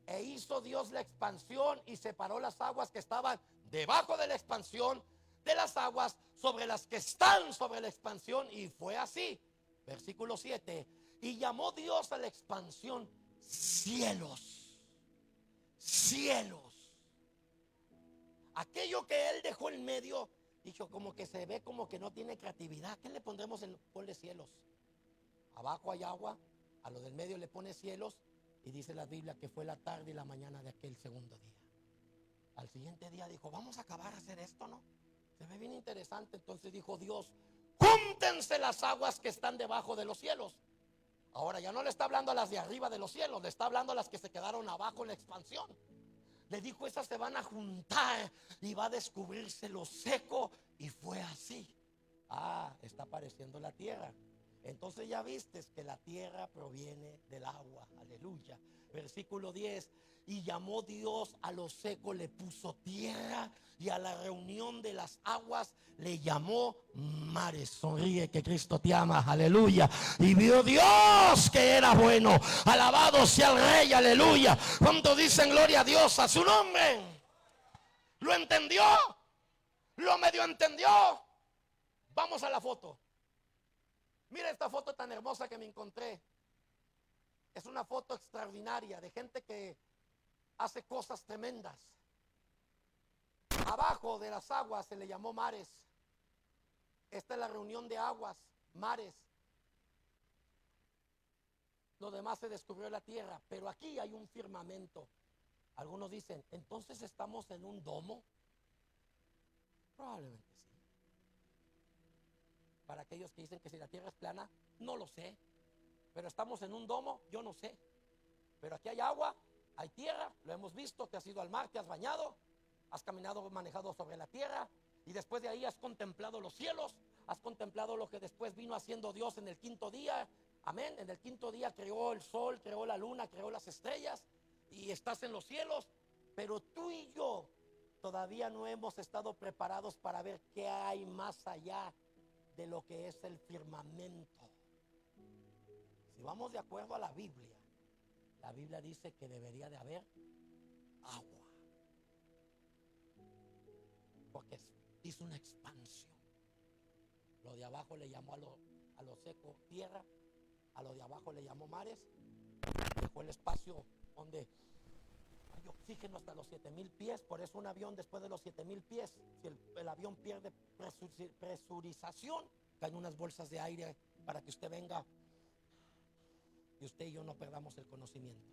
A: E hizo Dios la expansión y separó las aguas que estaban debajo de la expansión de las aguas sobre las que están sobre la expansión, y fue así. Versículo 7. Y llamó Dios a la expansión cielos. Cielos. Aquello que él dejó en medio, dijo, como que se ve como que no tiene creatividad. ¿Qué le pondremos en? Ponle cielos. Abajo hay agua, a lo del medio le pone cielos, y dice la Biblia que fue la tarde y la mañana de aquel segundo día. Al siguiente día dijo, vamos a acabar a hacer esto, ¿no? Se ve bien interesante. Entonces dijo Dios, júntense las aguas que están debajo de los cielos. Ahora ya no le está hablando a las de arriba de los cielos, le está hablando a las que se quedaron abajo en la expansión. Le dijo, esas se van a juntar y va a descubrirse lo seco, y fue así. Está apareciendo la tierra. Entonces ya vistes que la tierra proviene del agua. Aleluya. Versículo 10. Y llamó Dios a lo seco, le puso tierra, y a la reunión de las aguas le llamó mares. Sonríe que Cristo te ama. Aleluya. Y vio Dios que era bueno. Alabado sea el Rey. Aleluya. Cuando dicen gloria a Dios a su nombre. ¿Lo entendió? ¿Lo medio entendió? Vamos a la foto. Mira esta foto tan hermosa que me encontré. Es una foto extraordinaria de gente que hace cosas tremendas. Abajo de las aguas se le llamó mares. Esta es la reunión de aguas, mares. Lo demás se descubrió en la tierra, pero aquí hay un firmamento. Algunos dicen, entonces estamos en un domo. Probablemente sí. Para aquellos que dicen que si la tierra es plana, no lo sé. Pero estamos en un domo, yo no sé. Pero aquí hay agua, hay tierra, lo hemos visto, te has ido al mar, te has bañado, has caminado, manejado sobre la tierra, y después de ahí has contemplado los cielos, has contemplado lo que después vino haciendo Dios en el quinto día. Amén. En el quinto día creó el sol, creó la luna, creó las estrellas, y estás en los cielos. Pero tú y yo todavía no hemos estado preparados para ver qué hay más allá de lo que es el firmamento. Si vamos de acuerdo a la Biblia dice que debería de haber agua, porque hizo una expansión. Lo de abajo le llamó a lo seco tierra, a lo de abajo le llamó mares, dejó el espacio donde hay oxígeno hasta los 7,000 pies. Por eso un avión después de los 7,000 pies, si el avión pierde presurización, caen unas bolsas de aire para que usted venga y usted y yo no perdamos el conocimiento.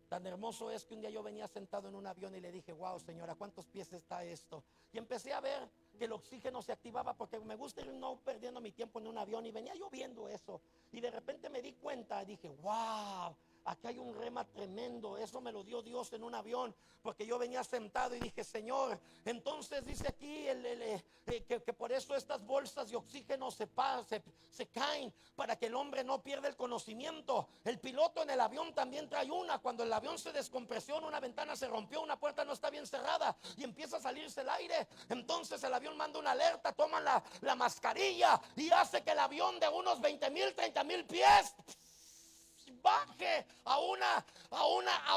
A: Tan hermoso es que un día yo venía sentado en un avión y le dije, wow, señora, ¿cuántos pies está esto? Y empecé a ver que el oxígeno se activaba, porque me gusta ir no perdiendo mi tiempo en un avión, y venía yo viendo eso, y de repente me di cuenta y dije, wow, aquí hay un rema tremendo. Eso me lo dio Dios en un avión, porque yo venía sentado y dije, Señor, entonces dice aquí que por eso estas bolsas de oxígeno se caen, para que el hombre no pierda el conocimiento. El piloto en el avión también trae una. Cuando el avión se descompresiona, una ventana se rompió, una puerta no está bien cerrada y empieza a salirse el aire. Entonces el avión manda una alerta, toman la mascarilla y hace que el avión de unos 20,000, 30,000 pies baje a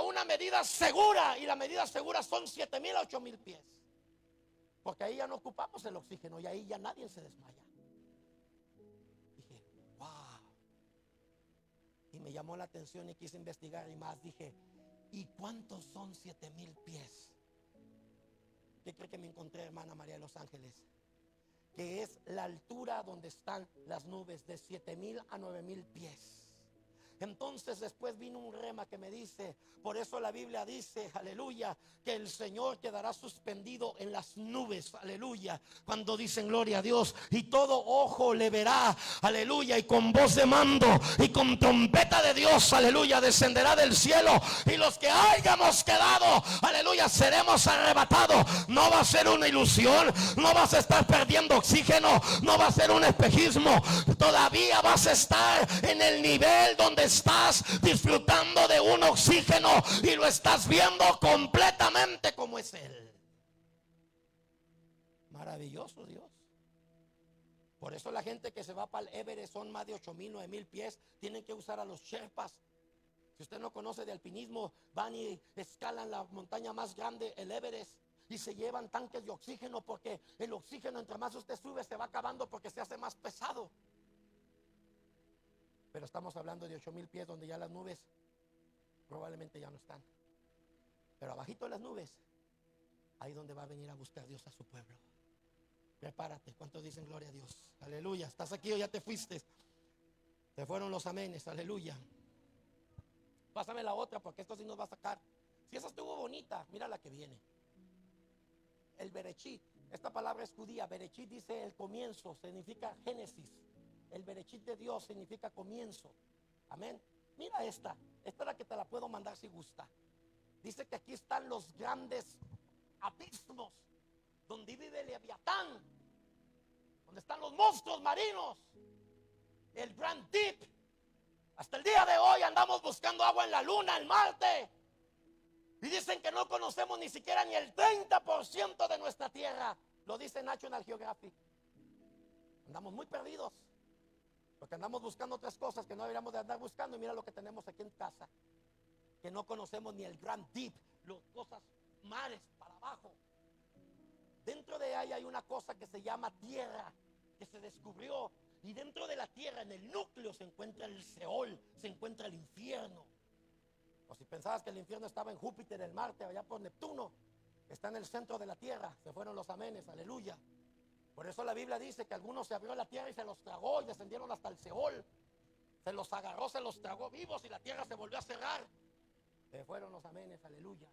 A: una medida segura, y la medida segura son 7,000 a 8,000 pies, porque ahí ya no ocupamos el oxígeno y ahí ya nadie se desmaya. Dije, wow. Y me llamó la atención y quise investigar y más. Dije, ¿y cuántos son 7,000 pies? ¿Qué cree que me encontré, hermana María de los Ángeles? Que es la altura donde están las nubes, de 7,000 a 9,000 pies. Entonces después vino un rema que me dice, por eso la Biblia dice, aleluya, que el Señor quedará suspendido en las nubes, aleluya, cuando dicen gloria a Dios, y todo ojo le verá, aleluya, y con voz de mando y con trompeta de Dios, aleluya, descenderá del cielo, y los que hayamos quedado, aleluya, seremos arrebatados. No va a ser una ilusión, no vas a estar perdiendo oxígeno, no va a ser un espejismo, todavía vas a estar en el nivel donde estás disfrutando de un oxígeno y lo estás viendo completamente como es Él. Maravilloso Dios. Por eso la gente que se va para el Everest, son más de 8,000, 9,000 pies, tienen que usar a los Sherpas. Si usted no conoce de alpinismo, van y escalan la montaña más grande, el Everest, y se llevan tanques de oxígeno, porque el oxígeno, entre más usted sube, se va acabando porque se hace más pesado. Pero estamos hablando de 8,000 pies, donde ya las nubes probablemente ya no están. Pero abajito de las nubes, ahí donde va a venir a buscar Dios a su pueblo. Prepárate. ¿Cuántos dicen gloria a Dios? Aleluya. ¿Estás aquí o ya te fuiste? Te fueron los amenes. Aleluya. Pásame la otra, porque esto sí nos va a sacar. Si esa estuvo bonita, mira la que viene. El Berechit. Esta palabra es judía. Berechit dice el comienzo, significa Génesis. El Berechit de Dios significa comienzo. Amén. Mira esta es la que te la puedo mandar si gusta. Dice que aquí están los grandes abismos, donde vive el Leviatán, donde están los monstruos marinos, el Grand Deep. Hasta el día de hoy andamos buscando agua en la luna, en Marte, y dicen que no conocemos ni siquiera ni el 30% de nuestra tierra. Lo dice National Geographic. Andamos muy perdidos, porque andamos buscando otras cosas que no deberíamos de andar buscando. Y mira lo que tenemos aquí en casa, que no conocemos ni el Grand Deep, las cosas mares para abajo. Dentro de ahí hay una cosa que se llama tierra, que se descubrió, y dentro de la tierra, en el núcleo, se encuentra el Seol, se encuentra el infierno. O si pensabas que el infierno estaba en Júpiter, en Marte, allá por Neptuno, está en el centro de la tierra. Se fueron los amenes, aleluya. Por eso la Biblia dice que algunos se abrió la tierra y se los tragó, y descendieron hasta el Seol. Se los agarró, se los tragó vivos, y la tierra se volvió a cerrar. Se fueron los amenes, aleluya.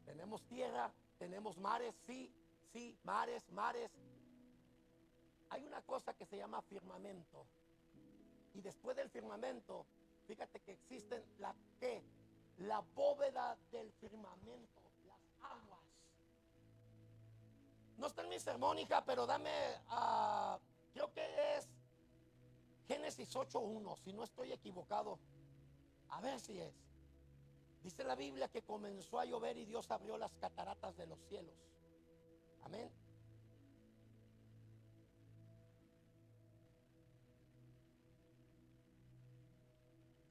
A: Tenemos tierra, tenemos mares, sí, mares. Hay una cosa que se llama firmamento. Y después del firmamento, fíjate que existen la bóveda del firmamento, las aguas. No está en mi sermón, hija, pero dame, creo que es Génesis 8:1, si no estoy equivocado. A ver si es. Dice la Biblia que comenzó a llover y Dios abrió las cataratas de los cielos. Amén.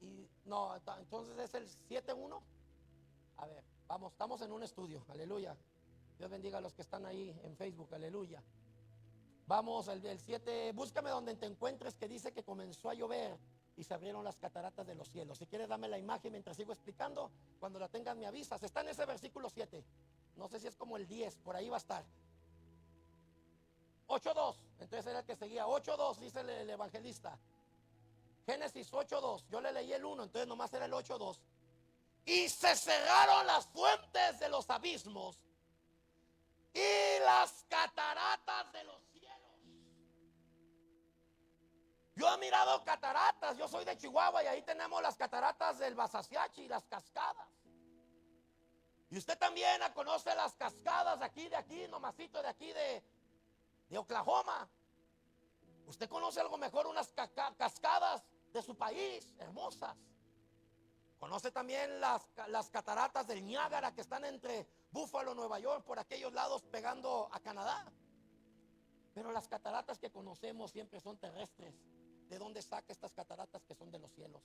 A: Y no, entonces es el 7:1. A ver, vamos, estamos en un estudio, aleluya. Dios bendiga a los que están ahí en Facebook, aleluya. Vamos, el 7, búscame donde te encuentres, que dice que comenzó a llover y se abrieron las cataratas de los cielos. Si quieres, dame la imagen mientras sigo explicando. Cuando la tengas me avisas. Está en ese versículo 7. No sé si es como el 10, por ahí va a estar. 8:2, entonces era el que seguía. 8:2 dice el evangelista. Génesis 8:2, yo le leí el 1, entonces nomás era el 8:2. Y se cerraron las fuentes de los abismos y las cataratas de los cielos. Yo he mirado cataratas. Yo soy de Chihuahua y ahí tenemos las cataratas del Basaciachi y las cascadas. Y usted también conoce las cascadas de aquí, nomasito de aquí de Oklahoma. Usted conoce algo mejor unas cascadas de su país, hermosas. Conoce también las cataratas del Niágara que están entre Buffalo, Nueva York, por aquellos lados pegando a Canadá. Pero las cataratas que conocemos siempre son terrestres. ¿De dónde saca estas cataratas que son de los cielos?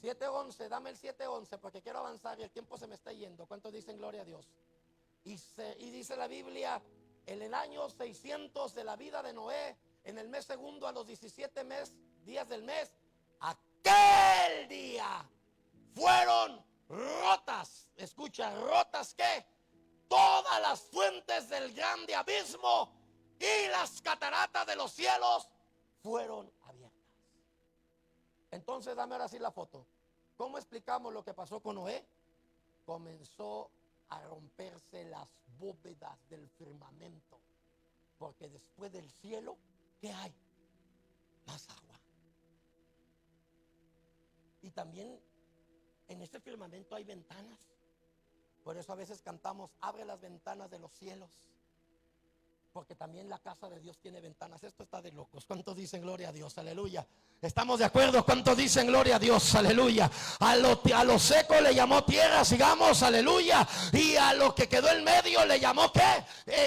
A: 7:11, dame el 7:11 porque quiero avanzar y el tiempo se me está yendo. ¿Cuántos dicen gloria a Dios? Y dice la Biblia, en el año 600 de la vida de Noé, en el mes segundo a los 17 días del mes, aquel día fueron rotas. Escucha, rotas ¿qué? Todas las fuentes del grande abismo y las cataratas de los cielos fueron abiertas. Entonces dame ahora sí la foto. ¿Cómo explicamos lo que pasó con Noé? Comenzó a romperse las bóvedas del firmamento, porque después del cielo, ¿qué hay? Más agua. Y también en ese firmamento hay ventanas. Por eso a veces cantamos, abre las ventanas de los cielos, porque también la casa de Dios tiene ventanas. Esto está de locos. ¿Cuántos dicen gloria a Dios? Aleluya. ¿Estamos de acuerdo? ¿Cuántos dicen gloria a Dios? Aleluya. A lo seco le llamó tierra, sigamos, aleluya. Y a lo que quedó en medio le llamó ¿qué?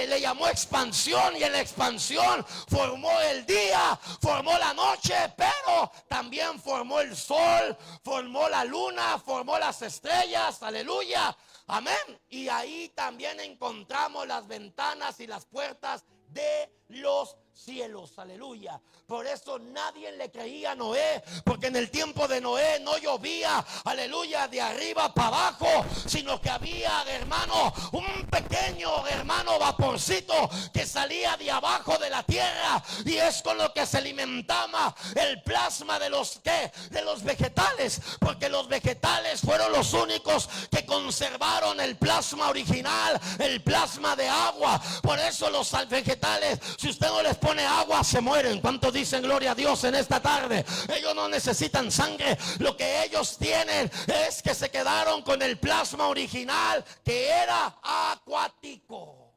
A: Le llamó expansión. Y en la expansión formó el día, formó la noche, pero también formó el sol, formó la luna, formó las estrellas, aleluya. Amén. Y ahí también encontramos las ventanas y las puertas de los cielos, aleluya. Por eso nadie le creía a Noé, porque en el tiempo de Noé no llovía, aleluya, de arriba para abajo, sino que había, hermano, un pequeño, hermano, vaporcito que salía de abajo de la tierra, y es con lo que se alimentaba el plasma de los ¿qué? De los vegetales, porque los vegetales fueron los únicos que conservaron el plasma original, el plasma de agua. Por eso los vegetales, si usted no les pone agua, se mueren. ¿Cuántos dicen gloria a Dios en esta tarde? Ellos no necesitan sangre. Lo que ellos tienen es que se quedaron con el plasma original, que era acuático.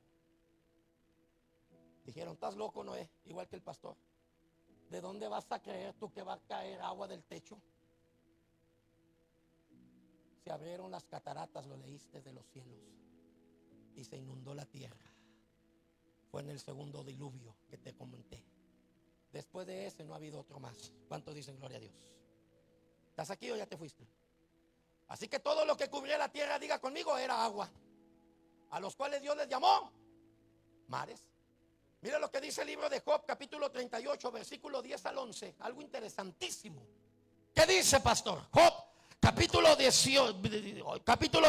A: Dijeron, ¿estás loco, Noé? Igual que el pastor. ¿De dónde vas a creer tú que va a caer agua del techo? Se abrieron las cataratas, lo leíste, de los cielos, y se inundó la tierra. Fue en el segundo diluvio que te comenté. Después de ese no ha habido otro más. ¿Cuántos dicen gloria a Dios? ¿Estás aquí o ya te fuiste? Así que todo lo que cubría la tierra, diga conmigo, era agua, a los cuales Dios les llamó mares. Mira lo que dice el libro de Job, capítulo 38, versículo 10 al 11. Algo interesantísimo. ¿Qué dice, pastor? Job, capítulo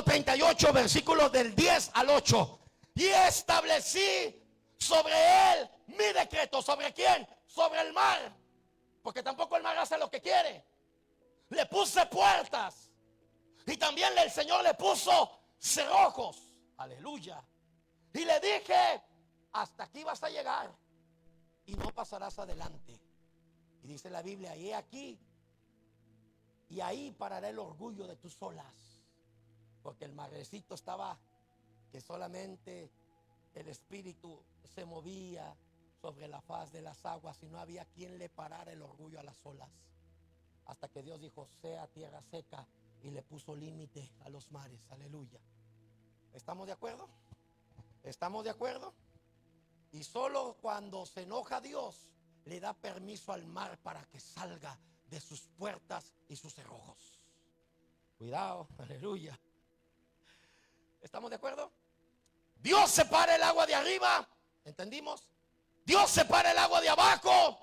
A: 38, versículos del 10 al 8. Y establecí sobre él mi decreto. ¿Sobre quién? Sobre el mar, porque tampoco el mar hace lo que quiere. Le puse puertas, y también el Señor le puso cerrojos, aleluya. Y le dije, hasta aquí vas a llegar y no pasarás adelante. Y dice la Biblia, y he aquí, y ahí parará el orgullo de tus olas, porque el marecito estaba que solamente el espíritu se movía sobre la faz de las aguas y no había quien le parara el orgullo a las olas, hasta que Dios dijo, sea tierra seca, y le puso límite a los mares, aleluya. ¿Estamos de acuerdo? ¿Estamos de acuerdo? Y solo cuando se enoja Dios, le da permiso al mar para que salga de sus puertas y sus cerrojos. Cuidado, aleluya. ¿Estamos de acuerdo? Dios separa el agua de arriba, ¿entendimos? Dios separa el agua de abajo.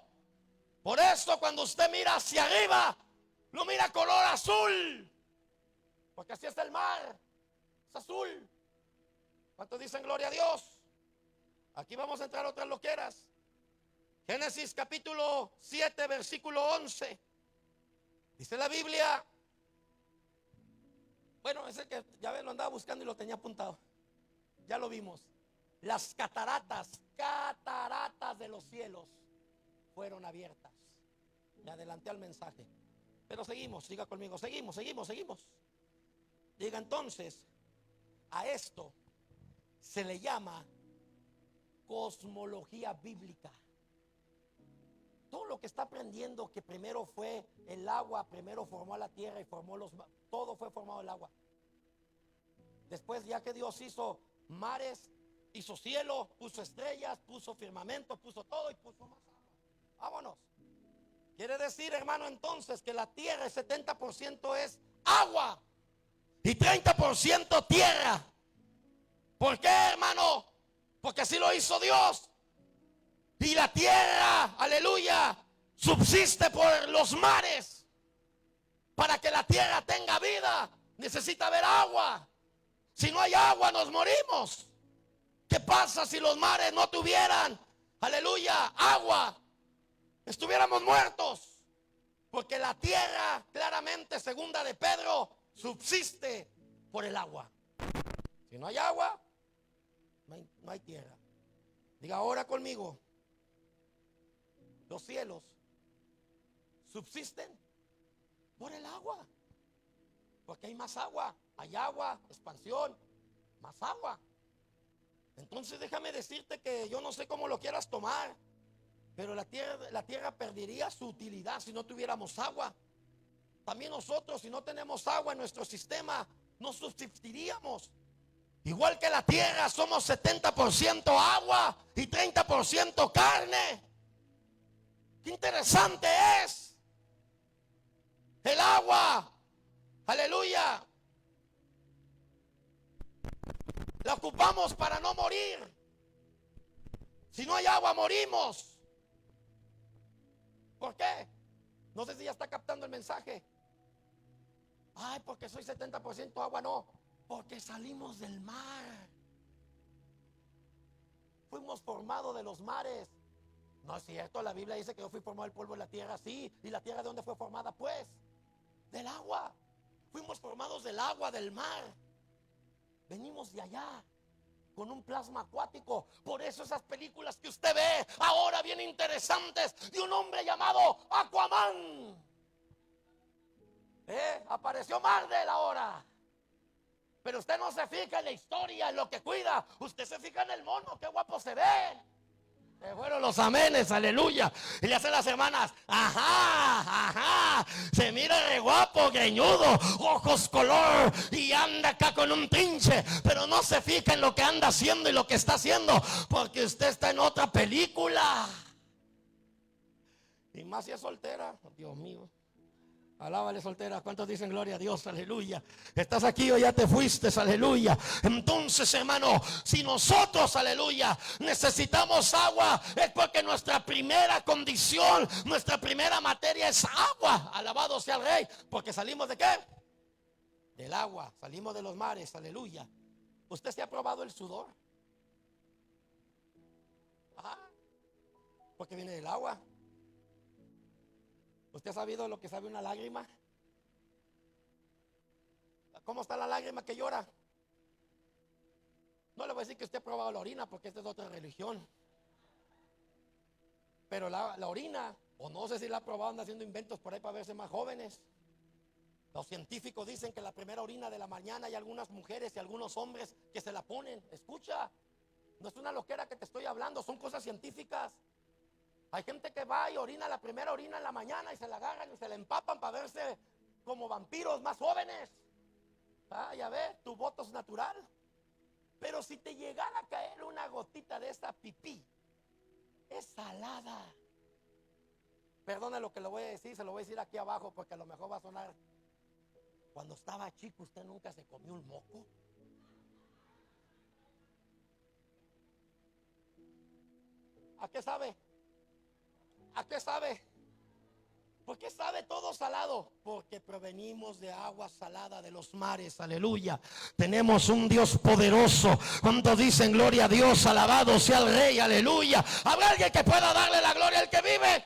A: Por eso cuando usted mira hacia arriba, lo mira color azul, porque así es el mar, es azul. ¿Cuántos dicen gloria a Dios? Aquí vamos a entrar a otras loqueras. Génesis capítulo 7, versículo 11. Dice la Biblia, bueno, es el que ya ven, lo andaba buscando y lo tenía apuntado. Ya lo vimos. Las cataratas de los cielos fueron abiertas. Me adelanté al mensaje. Pero seguimos, siga conmigo, seguimos. Diga entonces, a esto se le llama cosmología bíblica. Todo lo que está aprendiendo, que primero fue el agua, primero formó la tierra y formó todo fue formado el agua. Después, ya que Dios hizo mares, hizo cielo, puso estrellas, puso firmamento, puso todo y puso más agua. Vámonos. Quiere decir, hermano, entonces que la tierra, el 70% es agua y 30% tierra. ¿Por qué, hermano? Porque así lo hizo Dios. Y la tierra, aleluya, subsiste por los mares. Para que la tierra tenga vida, necesita haber agua. Si no hay agua, nos morimos. ¿Qué pasa si los mares no tuvieran, aleluya, agua? Estuviéramos muertos. Porque la tierra, claramente, segunda de Pedro, subsiste por el agua. Si no hay agua, no hay tierra. Diga ahora conmigo. Los cielos subsisten por el agua. Porque hay más agua. Hay agua, expansión, más agua. Entonces déjame decirte que yo no sé cómo lo quieras tomar, pero la tierra perdería su utilidad si no tuviéramos agua. También nosotros, si no tenemos agua en nuestro sistema, no subsistiríamos. Igual que la tierra, somos 70% agua y 30% carne. Qué interesante es. El agua, aleluya, la ocupamos para no morir. Si no hay agua, morimos. ¿Por qué? No sé si ya está captando el mensaje. Ay, porque soy 70% agua. No, porque salimos del mar. Fuimos formados de los mares. No es cierto, la Biblia dice que yo fui formado del polvo de la tierra. Sí, ¿y la tierra de dónde fue formada? Pues del agua. Fuimos formados del agua, del mar. Venimos de allá con un plasma acuático. Por eso esas películas que usted ve ahora bien interesantes, de un hombre llamado Aquaman. Apareció Marvel ahora. Pero usted no se fija en la historia, en lo que cuida. Usted se fija en el mono, qué guapo se ve. Fueron los amenes, aleluya. Y le hacen las hermanas, ajá, se mira re guapo, greñudo, ojos color, y anda acá con un pinche. Pero no se fija en lo que anda haciendo y lo que está haciendo, porque usted está en otra película. Y más si es soltera, Dios mío. Alábale, soltera. ¿Cuántos dicen gloria a Dios? Aleluya. ¿Estás aquí o ya te fuiste? Aleluya. Entonces, hermano, si nosotros, aleluya, necesitamos agua, es porque nuestra primera condición, nuestra primera materia es agua. Alabado sea el Rey. Porque salimos ¿de qué? Del agua. Salimos de los mares. Aleluya. ¿Usted se ha probado el sudor? Porque viene del agua. ¿Usted ha sabido lo que sabe una lágrima? ¿Cómo está la lágrima que llora? No le voy a decir que usted ha probado la orina, porque esta es otra religión. Pero la orina, o no sé si la ha probado, anda haciendo inventos por ahí para verse más jóvenes. Los científicos dicen que la primera orina de la mañana hay algunas mujeres y algunos hombres que se la ponen. Escucha, no es una loquera que te estoy hablando, son cosas científicas. Hay gente que va y orina la primera orina en la mañana y se la agarran y se la empapan para verse como vampiros más jóvenes. Ya ves, tu voto es natural. Pero si te llegara a caer una gotita de esta pipí, es salada. Perdone lo que le voy a decir, se lo voy a decir aquí abajo porque a lo mejor va a sonar. Cuando estaba chico, ¿usted nunca se comió un moco? ¿A qué sabe? ¿A qué sabe? ¿Por qué sabe todo salado? Porque provenimos de agua salada de los mares, aleluya. Tenemos un Dios poderoso. Cuando dicen gloria a Dios, alabado sea el Rey, aleluya. ¿Habrá alguien que pueda darle la gloria al que vive?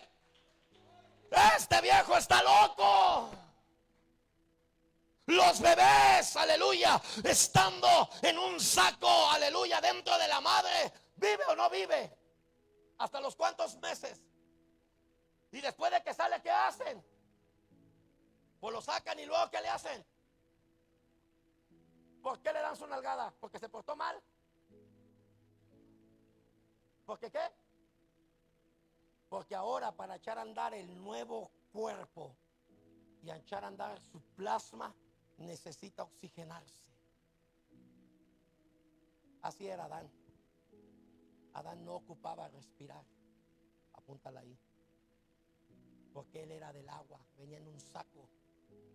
A: Este viejo está loco. Los bebés, aleluya, estando en un saco, aleluya, dentro de la madre, ¿vive o no vive? ¿Hasta los cuántos meses? Y después de que sale, ¿qué hacen? Pues lo sacan y luego ¿qué le hacen? ¿Por qué le dan su nalgada? ¿Porque se portó mal? ¿Por qué qué? Porque ahora para echar a andar el nuevo cuerpo y a echar a andar su plasma necesita oxigenarse. Así era Adán. Adán no ocupaba respirar. Apúntala ahí. Porque él era del agua, venía en un saco.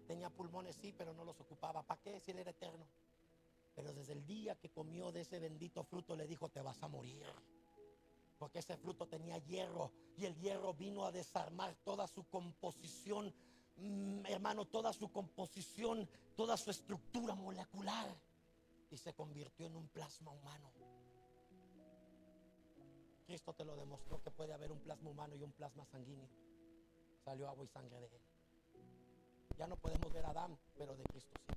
A: Tenía pulmones sí, pero no los ocupaba. ¿Para qué? Si él era eterno. Pero desde el día que comió de ese bendito fruto le dijo: te vas a morir. Porque ese fruto tenía hierro y el hierro vino a desarmar toda su composición, hermano, toda su composición, toda su estructura molecular, y se convirtió en un plasma humano. Cristo te lo demostró que puede haber un plasma humano y un plasma sanguíneo. Salió agua y sangre de él. Ya no podemos ver a Adán, pero de Cristo sí.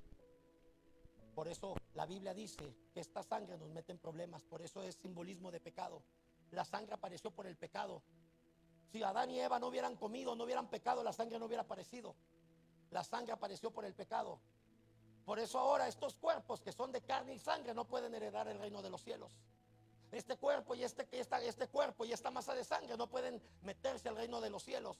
A: Por eso la Biblia dice que esta sangre nos mete en problemas. Por eso es simbolismo de pecado. La sangre apareció por el pecado. Si Adán y Eva no hubieran comido, no hubieran pecado, la sangre no hubiera aparecido. La sangre apareció por el pecado. Por eso ahora estos cuerpos que son de carne y sangre no pueden heredar el reino de los cielos. Este cuerpo y este cuerpo y esta masa de sangre no pueden meterse al reino de los cielos.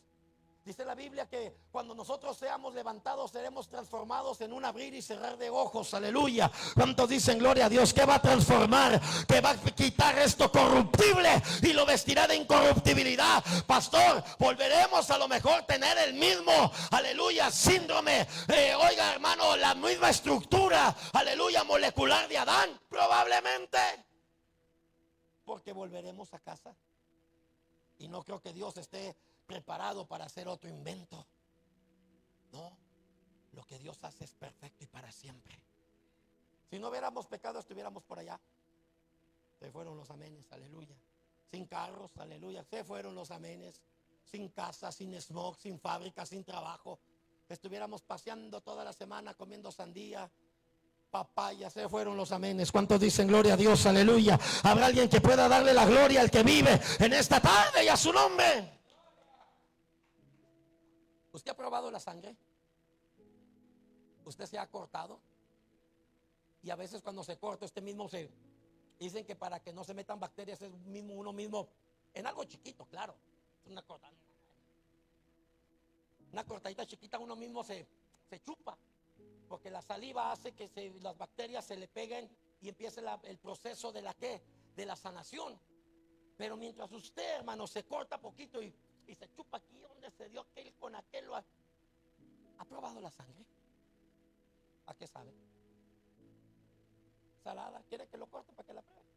A: Dice la Biblia que cuando nosotros seamos levantados seremos transformados en un abrir y cerrar de ojos. Aleluya. ¿Cuántos dicen gloria a Dios? ¿Qué va a transformar? Que va a quitar esto corruptible y lo vestirá de incorruptibilidad. Pastor, volveremos a lo mejor tener el mismo, aleluya, síndrome, oiga hermano, la misma estructura, aleluya, molecular de Adán. Probablemente. Porque volveremos a casa. Y no creo que Dios esté preparado para hacer otro invento. No, lo que Dios hace es perfecto y para siempre. Si no hubiéramos pecado, estuviéramos por allá. Se fueron los amenes, aleluya. Sin carros, aleluya. Se fueron los amenes. Sin casa, sin smog, sin fábrica, sin trabajo. Estuviéramos paseando toda la semana comiendo sandía, papaya. Se fueron los amenes. ¿Cuántos dicen gloria a Dios? Aleluya. Habrá alguien que pueda darle la gloria al que vive en esta tarde y a su nombre. ¿Usted ha probado la sangre? ¿Usted se ha cortado? Y a veces cuando se corta usted mismo dicen que para que no se metan bacterias es uno mismo en algo chiquito, claro. Una cortadita chiquita uno mismo se chupa. Porque la saliva hace que las bacterias se le peguen y empiece el proceso de la sanación. Pero mientras usted, hermano, se corta poquito y se chupa aquí donde se dio aquel con aquel. ¿Ha probado la sangre? ¿A qué sabe? Salada. ¿Quiere que lo corte para que la pruebe?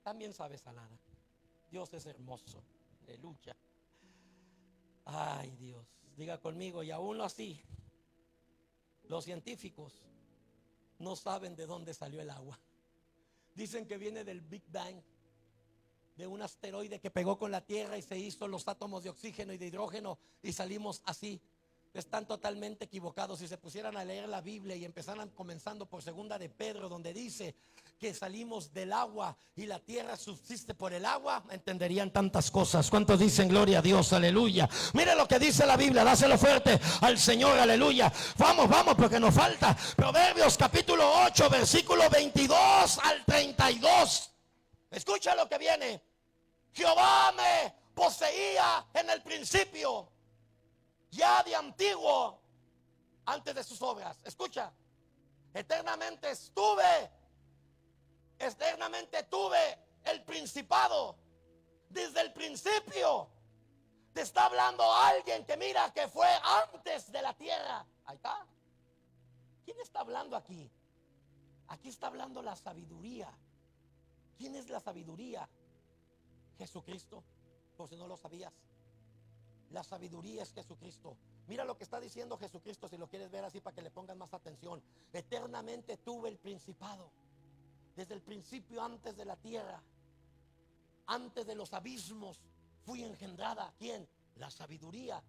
A: También sabe salada. Dios es hermoso. Aleluya. Ay, Dios. Diga conmigo, y aún así, los científicos no saben de dónde salió el agua. Dicen que viene del Big Bang, de un asteroide que pegó con la Tierra y se hizo los átomos de oxígeno y de hidrógeno y salimos así. Están totalmente equivocados. Si se pusieran a leer la Biblia y empezaran comenzando por segunda de Pedro, donde dice que salimos del agua y la tierra subsiste por el agua, entenderían tantas cosas. ¿Cuántos dicen gloria a Dios? Aleluya. Mire lo que dice la Biblia, dáselo fuerte al Señor, aleluya. Vamos, porque nos falta. Proverbios capítulo 8, versículo 22 al 32. Escucha lo que viene. Jehová me poseía en el principio, ya de antiguo, antes de sus obras. Escucha. Eternamente tuve el principado. Desde el principio. Te está hablando alguien que mira que fue antes de la tierra. Ahí está. ¿Quién está hablando aquí? Aquí está hablando la sabiduría. ¿Quién es la sabiduría? Jesucristo, por si no lo sabías. La sabiduría es Jesucristo. Mira lo que está diciendo Jesucristo, si lo quieres ver así para que le pongan más atención. Eternamente tuve el principado. Desde el principio, antes de la tierra, antes de los abismos, fui engendrada. ¿Quién? La sabiduría.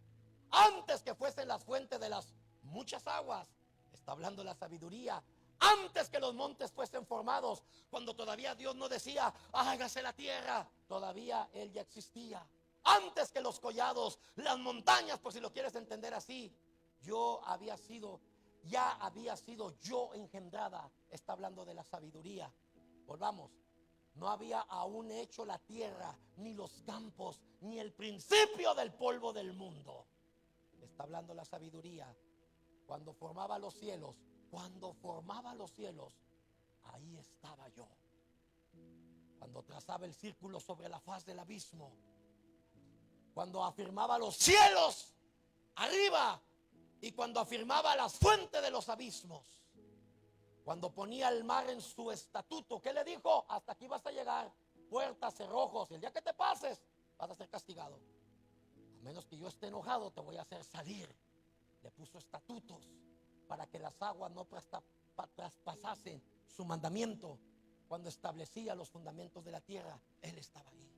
A: Antes que fuesen las fuentes de las muchas aguas. Está hablando la sabiduría. Antes que los montes fuesen formados, cuando todavía Dios no decía, hágase la tierra, todavía Él ya existía. Antes que los collados, las montañas, por si lo quieres entender así, ya había sido yo engendrada. Está hablando de la sabiduría. Volvamos. No había aún hecho la tierra, ni los campos, ni el principio del polvo del mundo. Está hablando la sabiduría. Cuando formaba los cielos, ahí estaba yo. Cuando trazaba el círculo sobre la faz del abismo, cuando afirmaba los cielos arriba y cuando afirmaba las fuentes de los abismos, cuando ponía el mar en su estatuto, ¿qué le dijo? Hasta aquí vas a llegar, puertas, cerrojos, y el día que te pases vas a ser castigado. A menos que yo esté enojado, te voy a hacer salir. Le puso estatutos para que las aguas no traspasasen su mandamiento. Cuando establecía los fundamentos de la tierra, Él estaba ahí.